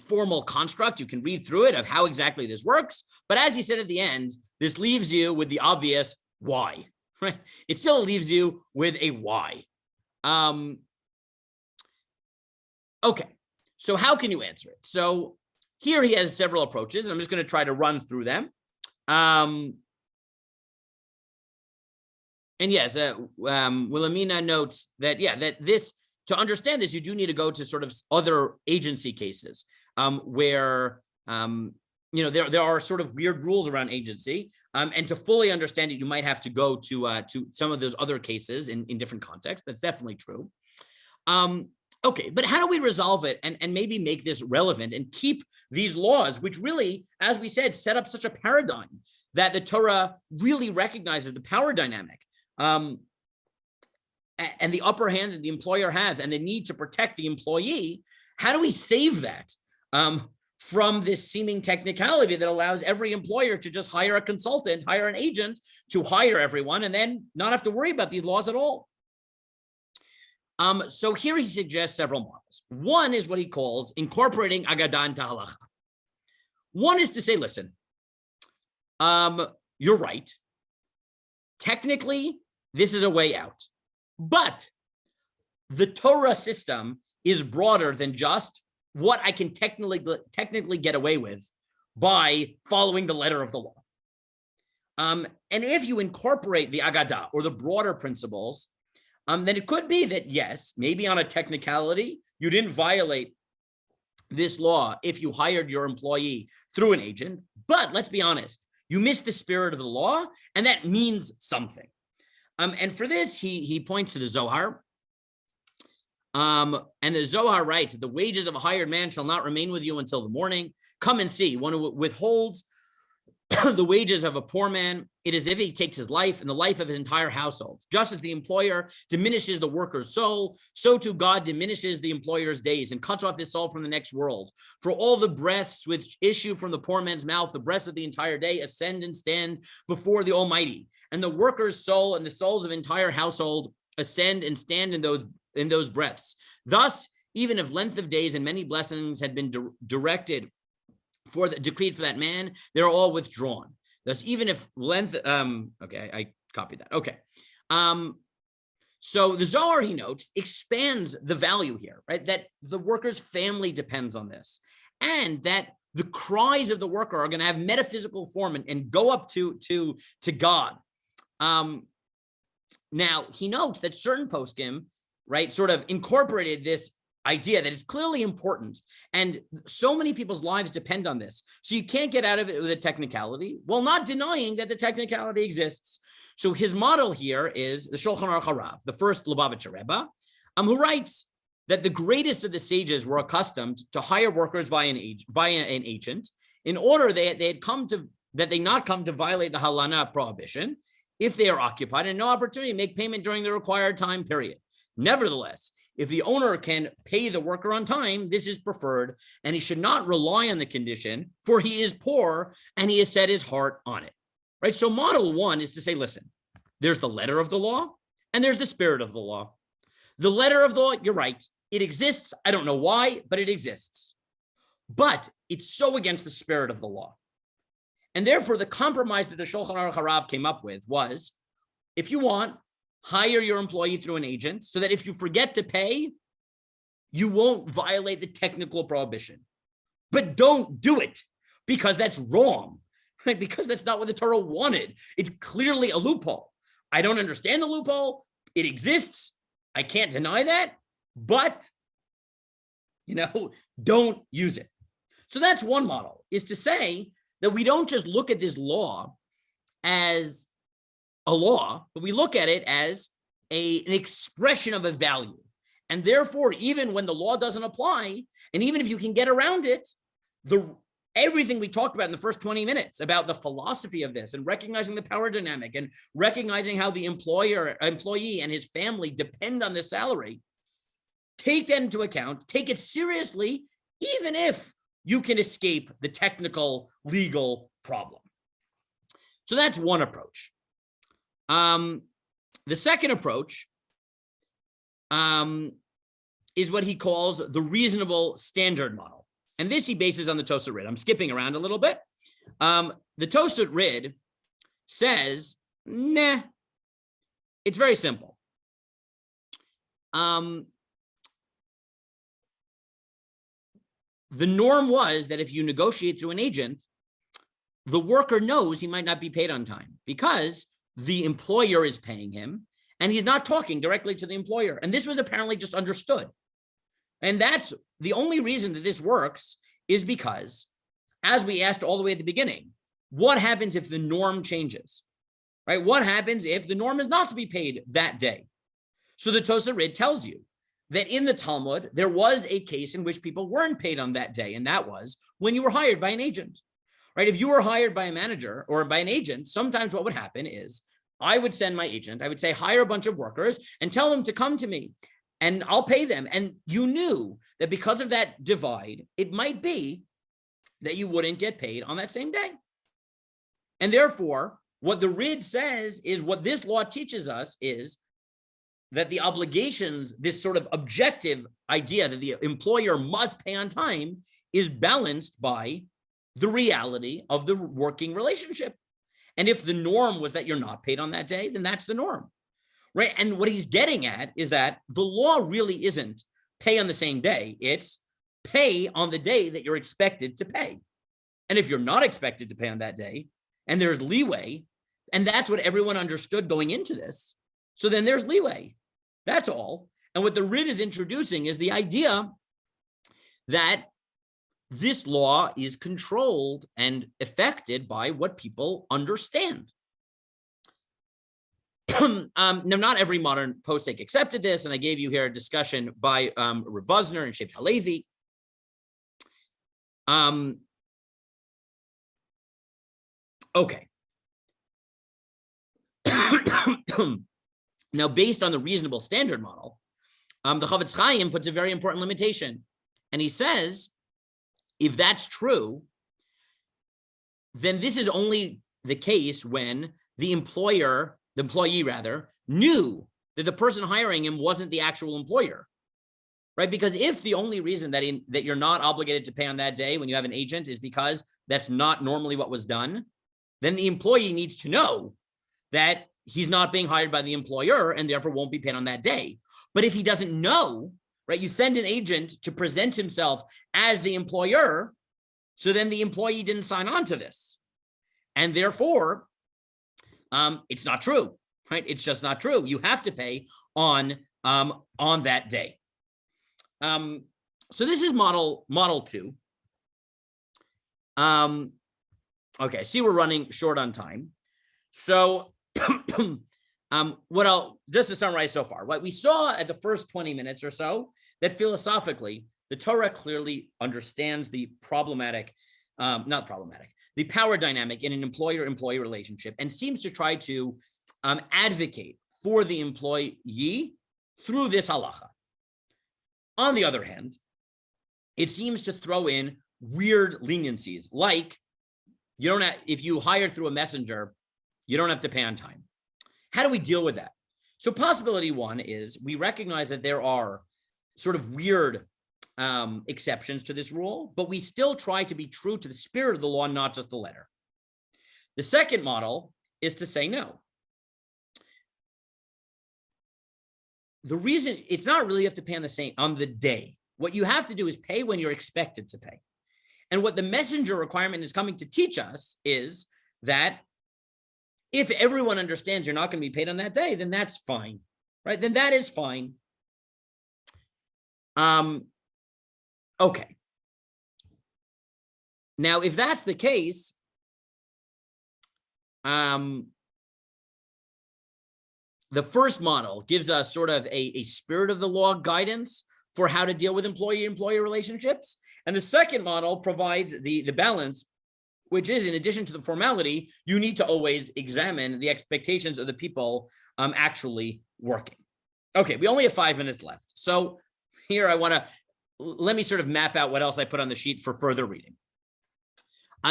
formal construct. You can read through it of how exactly this works. But as he said at the end, this leaves you with the obvious why, right? It still leaves you with a why. Okay, so how can you answer it? So here he has several approaches, and I'm just going to try to run through them. And yes, Wilhelmina notes that, that this, to understand this, you do need to go to sort of other agency cases where, there are sort of weird rules around agency. And to fully understand it, you might have to go to some of those other cases in different contexts. That's definitely true. Okay, but how do we resolve it and maybe make this relevant and keep these laws, which really, as we said, set up such a paradigm that the Torah really recognizes the power dynamic and the upper hand that the employer has and the need to protect the employee? How do we save that from this seeming technicality that allows every employer to just hire a consultant, hire an agent to hire everyone, and then not have to worry about these laws at all? So here he suggests several models. One is what he calls incorporating Agadah into halacha. One is to say, listen, you're right. Technically, this is a way out. But the Torah system is broader than just what I can technically get away with by following the letter of the law. And if you incorporate the Agadah or the broader principles, then it could be that, yes, maybe on a technicality, you didn't violate this law if you hired your employee through an agent. But let's be honest, you missed the spirit of the law, and that means something. And for this, he points to the Zohar. And the Zohar writes that the wages of a hired man shall not remain with you until the morning. Come and see. One who withholds the wages of a poor man, it is as if he takes his life and the life of his entire household. Just as the employer diminishes the worker's soul, so too God diminishes the employer's days and cuts off his soul from the next world. For all the breaths which issue from the poor man's mouth, the breaths of the entire day, ascend and stand before the Almighty. And the worker's soul and the souls of the entire household ascend and stand in those breaths. Thus, even if length of days and many blessings had been decreed for that man, they're all withdrawn. Thus, even if length, okay, I copied that. Okay. So the Zohar, he notes, expands the value here, right? That the worker's family depends on this, and that the cries of the worker are going to have metaphysical form and go up to God. Now, he notes that certain poskim, right, sort of incorporated this idea that it's clearly important, and so many people's lives depend on this. So you can't get out of it with a technicality, while not denying that the technicality exists. So his model here is the Shulchan Aruch Harav, the first Lubavitcher Rebbe, who writes that the greatest of the sages were accustomed to hire workers via an agent in order that they not come to violate the halana prohibition if they are occupied and no opportunity to make payment during the required time period. Nevertheless, if the owner can pay the worker on time, this is preferred, and he should not rely on the condition, for he is poor and he has set his heart on it. Right? So model one is to say, listen, there's the letter of the law and there's the spirit of the law. The letter of the law, you're right, it exists. I don't know why, but it exists. But it's so against the spirit of the law. And therefore, the compromise that the Shulchan Aruch Harav came up with was, if you want, hire your employee through an agent so that if you forget to pay, you won't violate the technical prohibition. But don't do it because that's wrong, right? Because that's not what the Torah wanted. It's clearly a loophole. I don't understand the loophole. It exists. I can't deny that, but, don't use it. So that's one model, is to say that we don't just look at this law as a law, but we look at it as an expression of a value. And therefore, even when the law doesn't apply, and even if you can get around it, everything we talked about in the first 20 minutes about the philosophy of this and recognizing the power dynamic and recognizing how the employee and his family depend on the salary, take that into account, take it seriously, even if you can escape the technical legal problem. So that's one approach. The second approach is what he calls the reasonable standard model. And this he bases on the Tosafot Rid. I'm skipping around a little bit. The Tosafot Rid says, nah, it's very simple. The norm was that if you negotiate through an agent, the worker knows he might not be paid on time because the employer is paying him and he's not talking directly to the employer. And this was apparently just understood. And that's the only reason that this works is because, as we asked all the way at the beginning, what happens if the norm changes, right? What happens if the norm is not to be paid that day? So the Tosafot Rid tells you that in the Talmud, there was a case in which people weren't paid on that day. And that was when you were hired by an agent, right? If you were hired by a manager or by an agent, sometimes what would happen is I would send my agent, I would say, hire a bunch of workers and tell them to come to me and I'll pay them. And you knew that because of that divide, it might be that you wouldn't get paid on that same day. And therefore, what the Rid says is what this law teaches us is that the obligations, this sort of objective idea that the employer must pay on time, is balanced by the reality of the working relationship. And if the norm was that you're not paid on that day, then that's the norm, right? And what he's getting at is that the law really isn't pay on the same day. It's pay on the day that you're expected to pay. And if you're not expected to pay on that day, and there's leeway, and that's what everyone understood going into this, so then there's leeway. That's all. And what the Rid is introducing is the idea that this law is controlled and affected by what people understand. Now, not every modern posek accepted this, and I gave you here a discussion by Rav Vosner and Shevet Halevi. Okay. Now, based on the reasonable standard model, the Chavetz Chaim puts a very important limitation. And he says, if that's true, then this is only the case when the employee knew that the person hiring him wasn't the actual employer, right? Because if the only reason that you're not obligated to pay on that day when you have an agent is because that's not normally what was done, then the employee needs to know that he's not being hired by the employer and therefore won't be paid on that day. But if he doesn't know, right, you send an agent to present himself as the employer, so then the employee didn't sign on to this. And therefore, it's not true, right? It's just not true. You have to pay on that day. So this is model 2. Okay, see, we're running short on time. So just to summarize so far, what we saw at the first 20 minutes or so, that philosophically, the Torah clearly understands the the power dynamic in an employer-employee relationship and seems to try to advocate for the employee through this halacha. On the other hand, it seems to throw in weird leniencies, like if you hire through a messenger, you don't have to pay on time. How do we deal with that? So possibility one is we recognize that there are sort of weird exceptions to this rule, but we still try to be true to the spirit of the law, not just the letter. The second model is to say no. The reason it's not really you have to pay on the day. What you have to do is pay when you're expected to pay. And what the messenger requirement is coming to teach us is that if everyone understands you're not going to be paid on that day, then that's fine, right? Then that is fine. Okay. Now, if that's the case, the first model gives us sort of a spirit of the law guidance for how to deal with employee-employer relationships. And the second model provides the balance, which is, in addition to the formality, you need to always examine the expectations of the people actually working. Okay, we only have 5 minutes left. So here let me sort of map out what else I put on the sheet for further reading.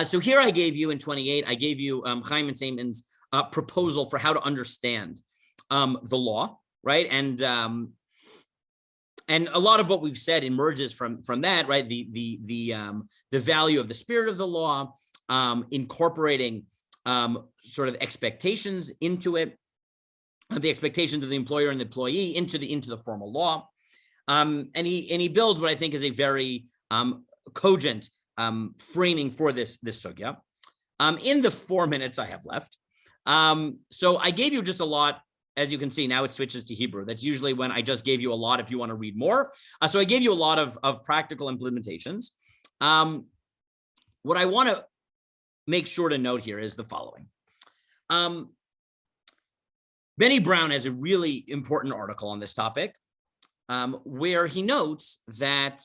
So here I gave you in 28, I gave you Chaim and Seiman's proposal for how to understand the law, right? And a lot of what we've said emerges from that, right? The value of the spirit of the law, incorporating sort of expectations into it, the expectations of the employer and the employee into the formal law, and he builds what I think is a very cogent framing for this sugya. In the 4 minutes I have left, so I gave you just a lot. As you can see, now it switches to Hebrew. That's usually when I just gave you a lot if you want to read more. So I gave you a lot of practical implementations. What I want to make sure to note here is the following. Benny Brown has a really important article on this topic where he notes that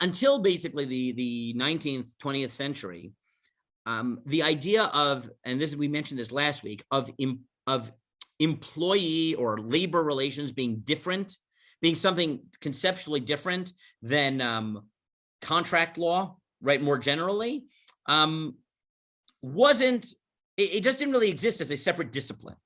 until basically the 19th, 20th century, the idea of, and we mentioned this last week, of employee or labor relations being different, being something conceptually different than contract law, right, more generally, it just didn't really exist as a separate discipline.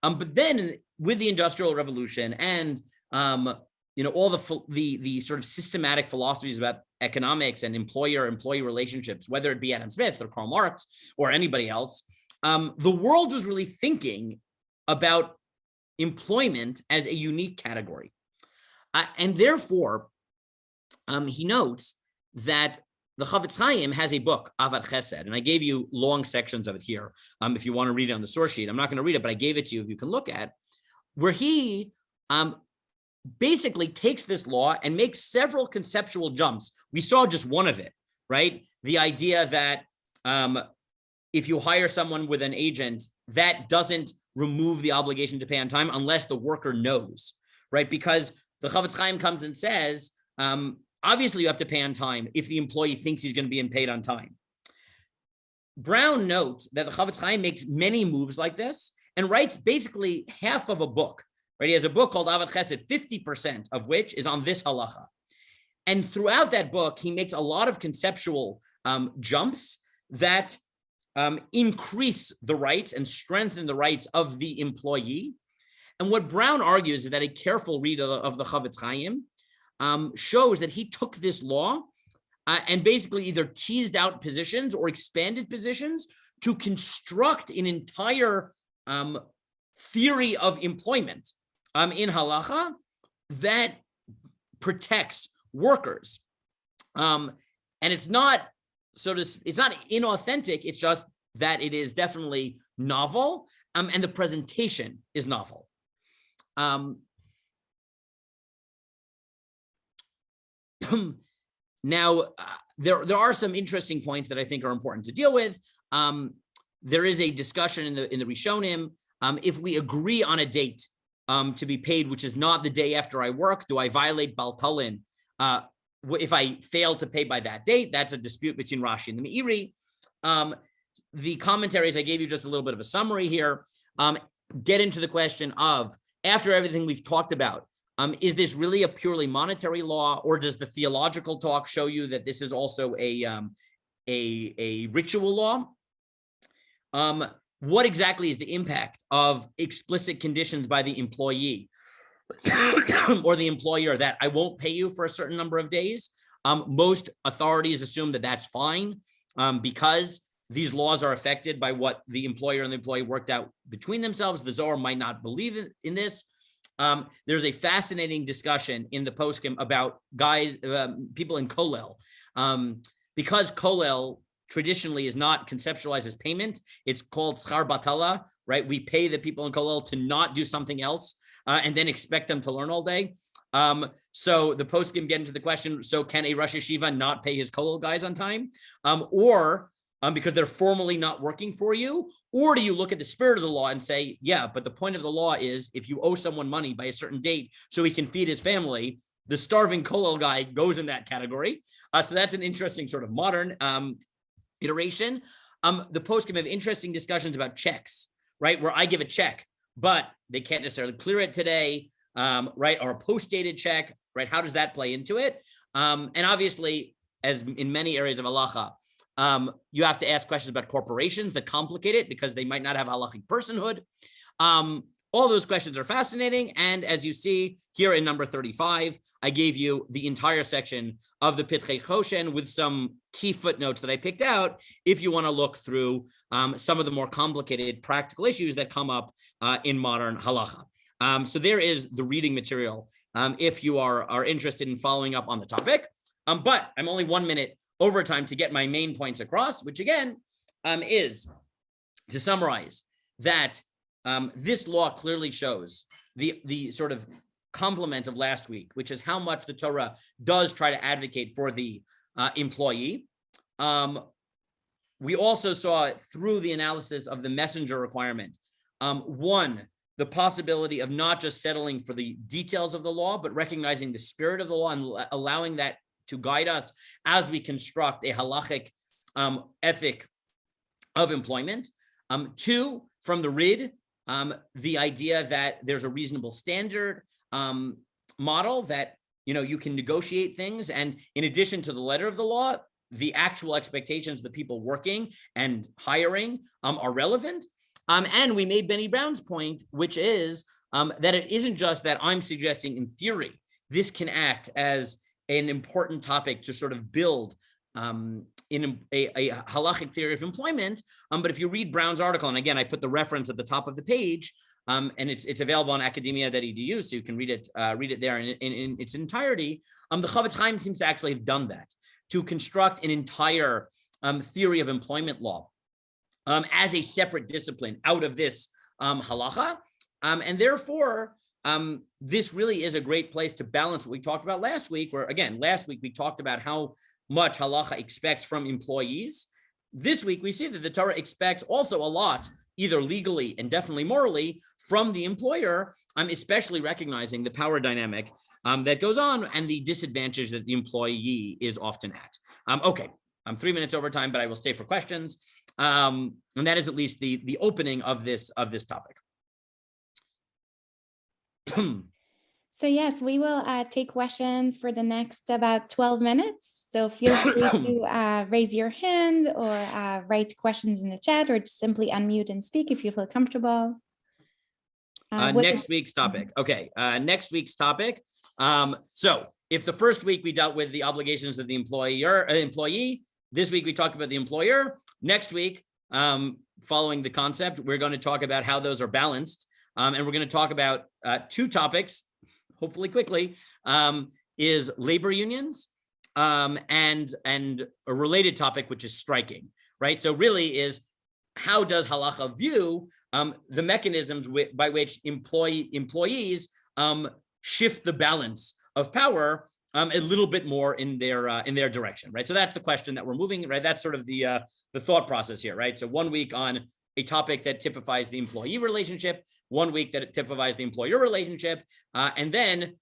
But then with the Industrial Revolution and all the sort of systematic philosophies about economics and employer-employee relationships, whether it be Adam Smith or Karl Marx or anybody else, the world was really thinking about employment as a unique category. And therefore, he notes that the Chavetz Chaim has a book, Avad Chesed, and I gave you long sections of it here. If you want to read it on the source sheet, I'm not going to read it, but I gave it to you if you can look at, where he basically takes this law and makes several conceptual jumps. We saw just one of it, right? The idea that if you hire someone with an agent, that doesn't remove the obligation to pay on time unless the worker knows, right? Because the Chavetz Chaim comes and says, obviously you have to pay on time if the employee thinks he's going to be paid on time. Brown notes that the Chavetz Chaim makes many moves like this and writes basically half of a book. Right, he has a book called Avad Chesed, 50% of which is on this halacha. And throughout that book, he makes a lot of conceptual jumps that increase the rights and strengthen the rights of the employee. And what Brown argues is that a careful read of the Chavetz Chaim shows that he took this law and basically either teased out positions or expanded positions to construct an entire theory of employment in halacha that protects workers. And it's not it's not inauthentic, it's just that it is definitely novel, and the presentation is novel. Now, there are some interesting points that I think are important to deal with. There is a discussion in the Rishonim. If we agree on a date to be paid, which is not the day after I work, do I violate Bal Talin? If I fail to pay by that date, that's a dispute between Rashi and the Meiri. The commentaries, I gave you just a little bit of a summary here, get into the question of, after everything we've talked about, is this really a purely monetary law, or does the theological talk show you that this is also a ritual law? What exactly is the impact of explicit conditions by the employee or the employer that I won't pay you for a certain number of days? Most authorities assume that that's fine because these laws are affected by what the employer and the employee worked out between themselves. The Zohar might not believe in this. there's a fascinating discussion in the poskim about people in kollel. Because kollel traditionally is not conceptualized as payment, it's called schar batala, right? We pay the people in kollel to not do something else and then expect them to learn all day. So the poskim get into the question, so can a Rosh Yeshiva not pay his kollel guys on time? Or because they're formally not working for you? Or do you look at the spirit of the law and say, yeah, but the point of the law is if you owe someone money by a certain date so he can feed his family, the starving kollel guy goes in that category. So that's an interesting sort of modern iteration. The poskim have interesting discussions about checks, right? Where I give a check, but they can't necessarily clear it today, right? Or a post-dated check, right? How does that play into it? And obviously, as in many areas of halacha, you have to ask questions about corporations that complicate it because they might not have halakhic personhood. All those questions are fascinating. And as you see here in number 35, I gave you the entire section of the Pitchei Choshen with some key footnotes that I picked out if you want to look through some of the more complicated practical issues that come up in modern halacha. So there is the reading material if you are interested in following up on the topic. But I'm only 1 minute over time to get my main points across, which again is to summarize that this law clearly shows the sort of complement of last week, which is how much the Torah does try to advocate for the employee. We also saw through the analysis of the messenger requirement, one, the possibility of not just settling for the details of the law, but recognizing the spirit of the law and allowing that to guide us as we construct a halakhic ethic of employment. Two, from the RID, the idea that there's a reasonable standard model that you can negotiate things, and in addition to the letter of the law, the actual expectations of the people working and hiring are relevant. And we made Benny Brown's point, which is that it isn't just that I'm suggesting in theory this can act as an important topic to sort of build in a halakhic theory of employment. But if you read Brown's article, and again, I put the reference at the top of the page, and it's available on academia.edu, so you can read it there in its entirety. The Chavetz Chaim seems to actually have done that, to construct an entire theory of employment law as a separate discipline out of this halacha. And therefore, this really is a great place to balance what we talked about last week, where again, last week we talked about how much halacha expects from employees. This week, we see that the Torah expects also a lot, either legally and definitely morally, from the employer, especially recognizing the power dynamic that goes on and the disadvantage that the employee is often at. Okay, I'm 3 minutes over time, but I will stay for questions. And that is at least the opening of this topic. So yes, we will take questions for the next about 12 minutes. So feel free to raise your hand or write questions in the chat, or just simply unmute and speak if you feel comfortable. Next week's topic. Okay, next week's topic. So if the first week we dealt with the obligations of the employee, this week we talked about the employer. Next week, following the concept, we're going to talk about how those are balanced. And we're going to talk about two topics, hopefully quickly, is labor unions and a related topic, which is striking, right? So really is, how does halacha view the mechanisms by which employees shift the balance of power a little bit more in their direction, right? So that's the question that we're moving, right? That's sort of the thought process here, right? So 1 week on a topic that typifies the employee relationship, 1 week that it typifies the employer relationship, and then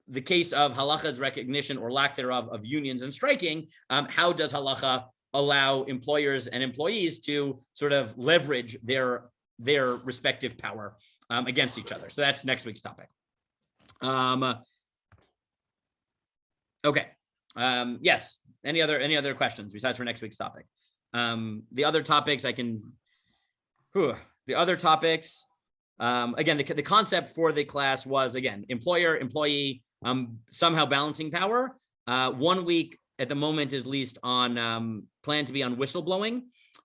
the case of halacha's recognition or lack thereof of unions and striking. How does halacha allow employers and employees to sort of leverage their respective power against each other? So that's next week's topic. Okay. Yes. Any other questions besides for next week's topic? The other topics again, the concept for the class was, again, employer, employee, somehow balancing power. 1 week at the moment is least on plan to be on whistleblowing.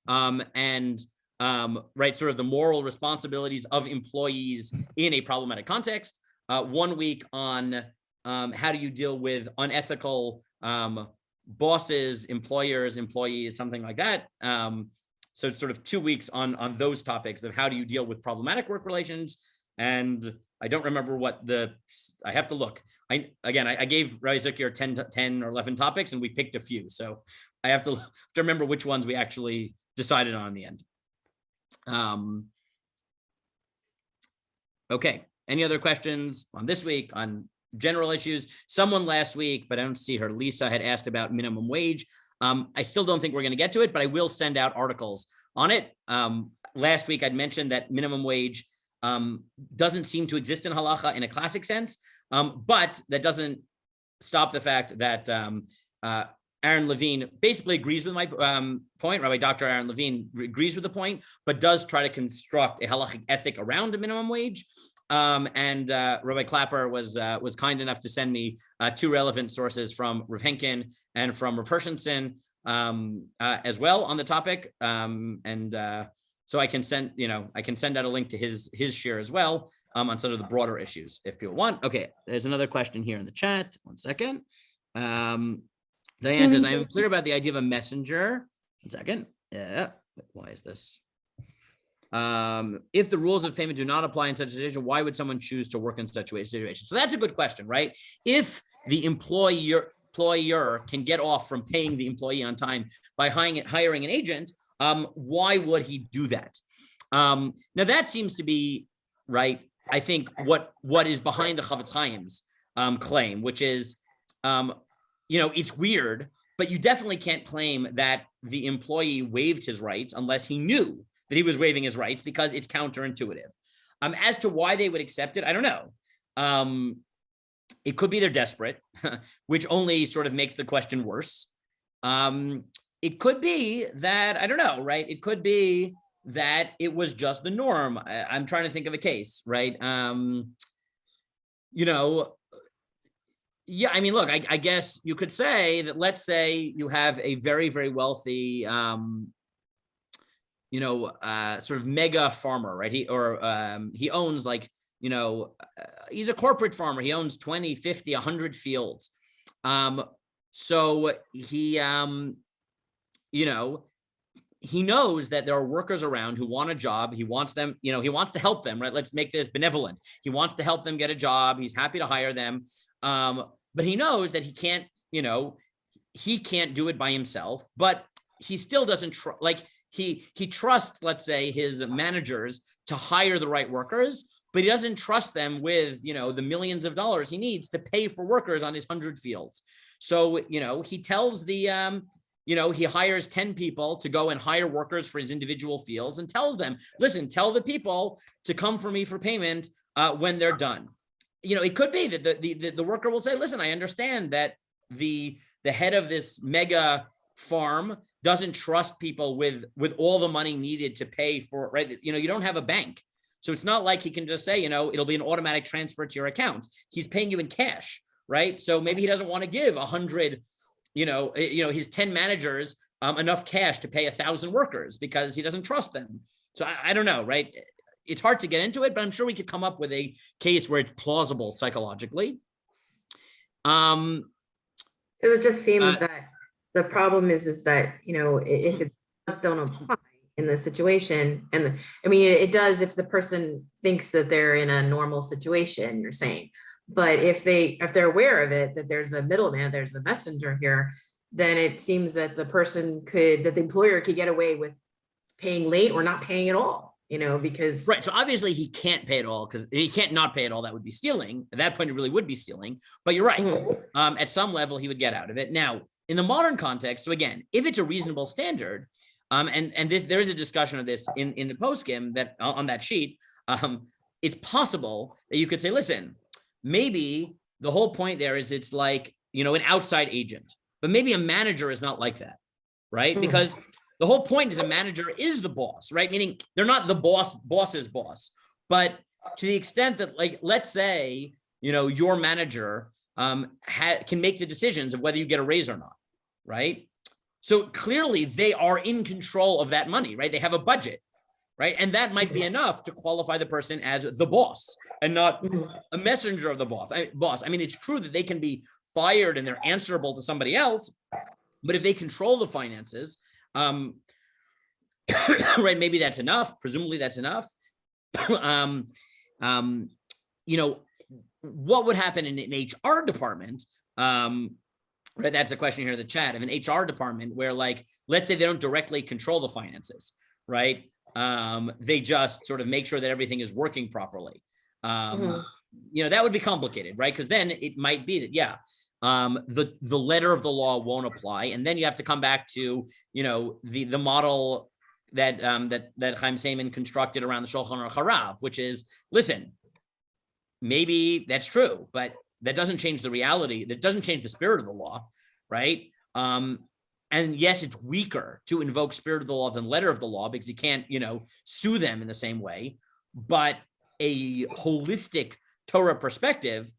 And right, sort of the moral responsibilities of employees in a problematic context. 1 week on how do you deal with unethical bosses, employers, employees, something like that. So it's sort of 2 weeks on those topics of how do you deal with problematic work relations. And I don't remember I have to look. I gave Rabbi Zucker 10 or 11 topics and we picked a few. So I have to remember which ones we actually decided on in the end. Okay. Any other questions on this week on general issues? Someone last week, but I don't see her, Lisa, had asked about minimum wage. I still don't think we're going to get to it, but I will send out articles on it. Last week, I'd mentioned that minimum wage doesn't seem to exist in halacha in a classic sense, but that doesn't stop the fact that Aaron Levine basically agrees with my point. Rabbi Dr. Aaron Levine agrees with the point, but does try to construct a halakhic ethic around a minimum wage. And Rabbi Clapper was kind enough to send me 2 relevant sources from Rav Henkin and from Rav Hershenson as well on the topic. So I can send out a link to his share as well on some of the broader issues if people want. Okay, there's another question here in the chat. 1 second. Diane says, I am clear about the idea of a messenger. 1 second. Yeah. Why is this? If the rules of payment do not apply in such a situation, why would someone choose to work in such a situation? So that's a good question, right? If the employer can get off from paying the employee on time by hiring an agent, why would he do that? Now that seems to be, right, I think what is behind the Chavetz Chaim's claim, which is, it's weird, but you definitely can't claim that the employee waived his rights unless he knew that he was waiving his rights, because it's counterintuitive. As to why they would accept it, I don't know. It could be they're desperate, which only sort of makes the question worse. It could be that, I don't know, right? It could be that it was just the norm. I'm trying to think of a case, right? Yeah, I mean, look, I guess you could say that, let's say you have a very, very wealthy, sort of mega farmer, right? He owns he's a corporate farmer. He owns 20, 50, 100 fields. So he knows that there are workers around who want a job. He wants them, he wants to help them, right? Let's make this benevolent. He wants to help them get a job. He's happy to hire them. But he knows that he can't do it by himself, but he still doesn't he trusts, let's say, his managers to hire the right workers, but he doesn't trust them with, the millions of dollars he needs to pay for workers on his 100 fields. So, he tells he hires 10 people to go and hire workers for his individual fields and tells them, listen, tell the people to come for me for payment when they're done. It could be that the worker will say, listen, I understand that the head of this mega farm doesn't trust people with all the money needed to pay for, right? You don't have a bank. So it's not like he can just say, it'll be an automatic transfer to your account. He's paying you in cash, right? So maybe he doesn't want to give 100, his 10 managers enough cash to pay 1,000 workers because he doesn't trust them. So I don't know, right? It's hard to get into it, but I'm sure we could come up with a case where it's plausible psychologically. It just seems that the problem is that, if it does don't apply in the situation, and it does if the person thinks that they're in a normal situation, you're saying, but if they're aware of it, that there's a middleman, there's a messenger here, then it seems that the employer could get away with paying late or not paying at all, because. Right. So obviously he can't pay it all, because he can't not pay it all. That would be stealing. At that point, it really would be stealing, but you're right. Mm-hmm. At some level, he would get out of it. Now, in the modern context, so again, if it's a reasonable standard, and there is a discussion of this in the postskim that on that sheet, it's possible that you could say, listen, maybe the whole point there is it's like, an outside agent, but maybe a manager is not like that, right? Mm. Because the whole point is a manager is the boss, right? Meaning they're not the boss's boss, but to the extent that, let's say, your manager can make the decisions of whether you get a raise or not, right? So clearly they are in control of that money, right? They have a budget. right? And that might be enough to qualify the person as the boss and not a messenger of the boss. I mean, it's true that they can be fired and they're answerable to somebody else, but if they control the finances, right, maybe that's enough. Presumably that's enough. You know, what would happen in an HR department? Right, that's a question here in the chat of an HR department where, like, let's say they don't directly control the finances, right? They just sort of make sure that everything is working properly. You know, that would be complicated, right? Because then it might be that, yeah, the letter of the law won't apply, and then you have to come back to, you know, the model that Chaim Seiman constructed around the Shulchan Aruch Harav, which is, listen, maybe that's true, but that doesn't change the reality. That doesn't change the spirit of the law, right? And yes, it's weaker to invoke spirit of the law than letter of the law because you can't, you know, sue them in the same way. But a holistic Torah perspective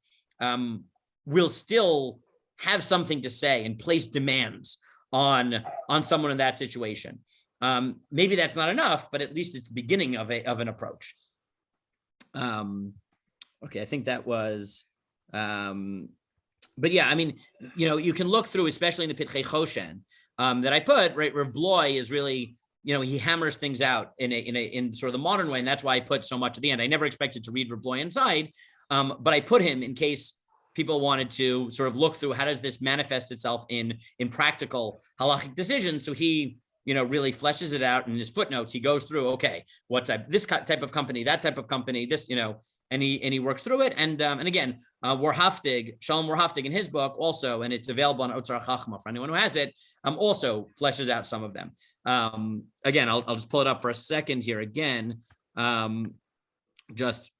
will still have something to say and place demands on someone in that situation. Maybe that's not enough, but at least it's the beginning of an approach. Okay, I think that was. But yeah, I mean, you know, you can look through, especially in the Pitchei Choshen that I put, right? Rav Bloy is really, you know, he hammers things out in sort of the modern way, and that's why I put so much at the end. I never expected to read Rav Bloy inside, but I put him in case people wanted to sort of look through how does this manifest itself in practical halakhic decisions. So he, you know, really fleshes it out in his footnotes. He goes through, okay, what type, this type of company, that type of company, this, you know. And he works through it. And again, Shalom Warhaftig in his book also, and it's available on Otzar Chachma for anyone who has it, also fleshes out some of them. Again, I'll just pull it up for a second here again. Just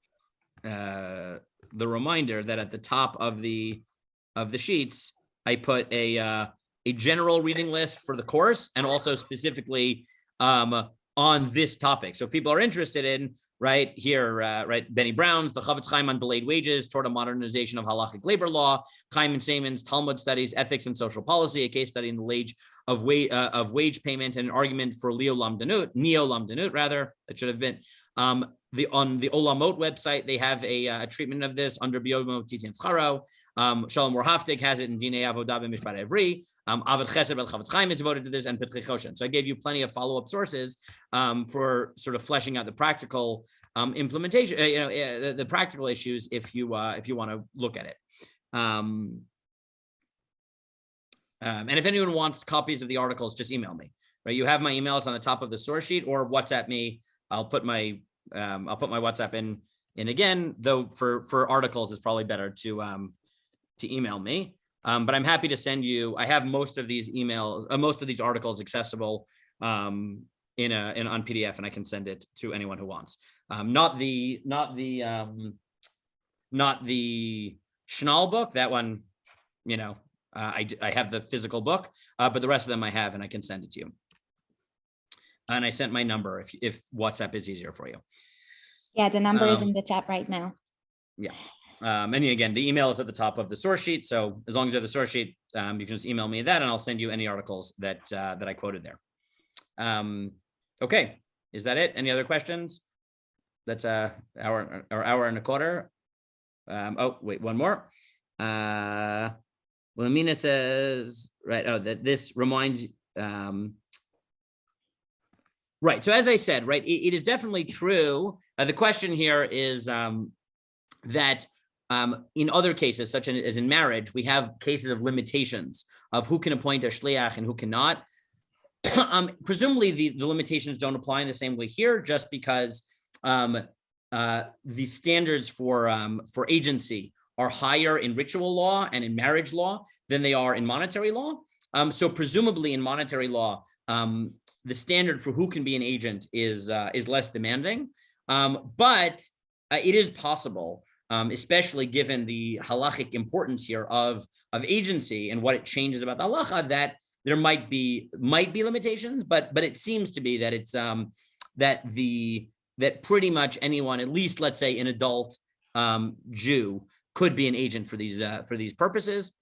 the reminder that at the top of the sheets, I put a general reading list for the course and also specifically on this topic. So if people are interested in, right here, right, Benny Brown's, the Chavetz Chaim on delayed wages toward a modernization of halakhic labor law, Chaim and Seiman's Talmud studies, ethics and social policy, a case study in the age of wage payment and an argument for neo-lamdanut, rather, that should have been. On the Olamot website, they have a treatment of this under Biyom Titin Scharo. Shalom Warhaftig has it in Dinei Avodah B'Mishpat Evri. Avad Chesed Bel Chavetz Chaim is devoted to this, and Pitchei Choshen. So I gave you plenty of follow-up sources for sort of fleshing out the practical implementation, the practical issues if you want to look at it. And if anyone wants copies of the articles, just email me. Right, you have my email; it's on the top of the source sheet, or WhatsApp me. I'll put my WhatsApp in again. Though for articles, it's probably better to email me. But I'm happy to send you. I have most of these emails, most of these articles accessible on PDF, and I can send it to anyone who wants. Not the Schnall book. That one, you know, I have the physical book, but the rest of them I have, and I can send it to you. And I sent my number if WhatsApp is easier for you. Yeah, the number is in the chat right now. Yeah. And again, the email is at the top of the source sheet. So as long as you have the source sheet, you can just email me that and I'll send you any articles that I quoted there. Okay. Is that it? Any other questions? That's hour and a quarter. Oh, wait, one more. Wilhelmina says, right. Oh, that this reminds, right. So as I said, right, it is definitely true. The question here is that in other cases, such as in marriage, we have cases of limitations of who can appoint a shliach and who cannot. Presumably, the limitations don't apply in the same way here, just because the standards for agency are higher in ritual law and in marriage law than they are in monetary law. So presumably in monetary law, the standard for who can be an agent is less demanding, but it is possible, especially given the halakhic importance here of agency and what it changes about the halacha, that there might be limitations, but it seems to be that it's that pretty much anyone, at least let's say an adult Jew, could be an agent for these purposes.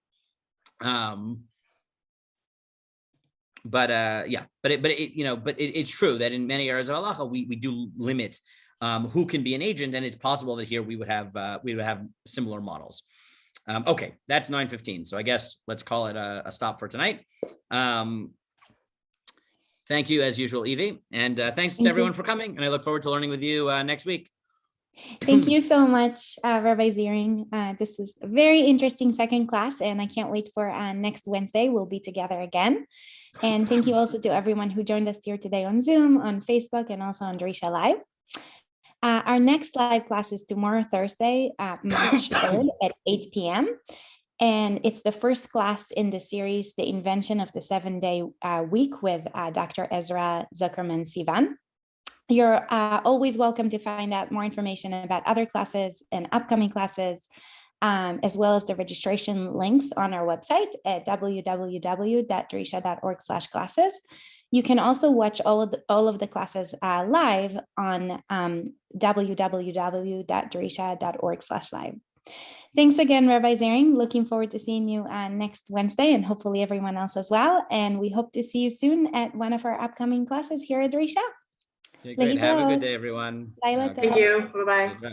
yeah, but it's true that in many areas of halacha, we do limit who can be an agent, and it's possible that here we would have similar models. Okay, that's 9:15. So I guess let's call it a stop for tonight. Thank you as usual, Evie, and thanks to everyone for coming. And I look forward to learning with you next week. Thank you so much, Rabbi Ziring. This is a very interesting second class, and I can't wait for next Wednesday. We'll be together again. And thank you also to everyone who joined us here today on Zoom, on Facebook, and also on Drisha Live. Our next live class is tomorrow, Thursday, March 3rd at 8 p.m. And it's the first class in the series, The Invention of the 7-Day Week with Dr. Ezra Zuckerman Sivan. You're always welcome to find out more information about other classes and upcoming classes, as well as the registration links on our website at www.drisha.org/classes. You can also watch all of the classes live on www.drisha.org/live. Thanks again, Rabbi Ziring. Looking forward to seeing you next Wednesday, and hopefully everyone else as well. And we hope to see you soon at one of our upcoming classes here at Drisha. Okay, great. Have a good day, everyone. Thank you. Bye-bye.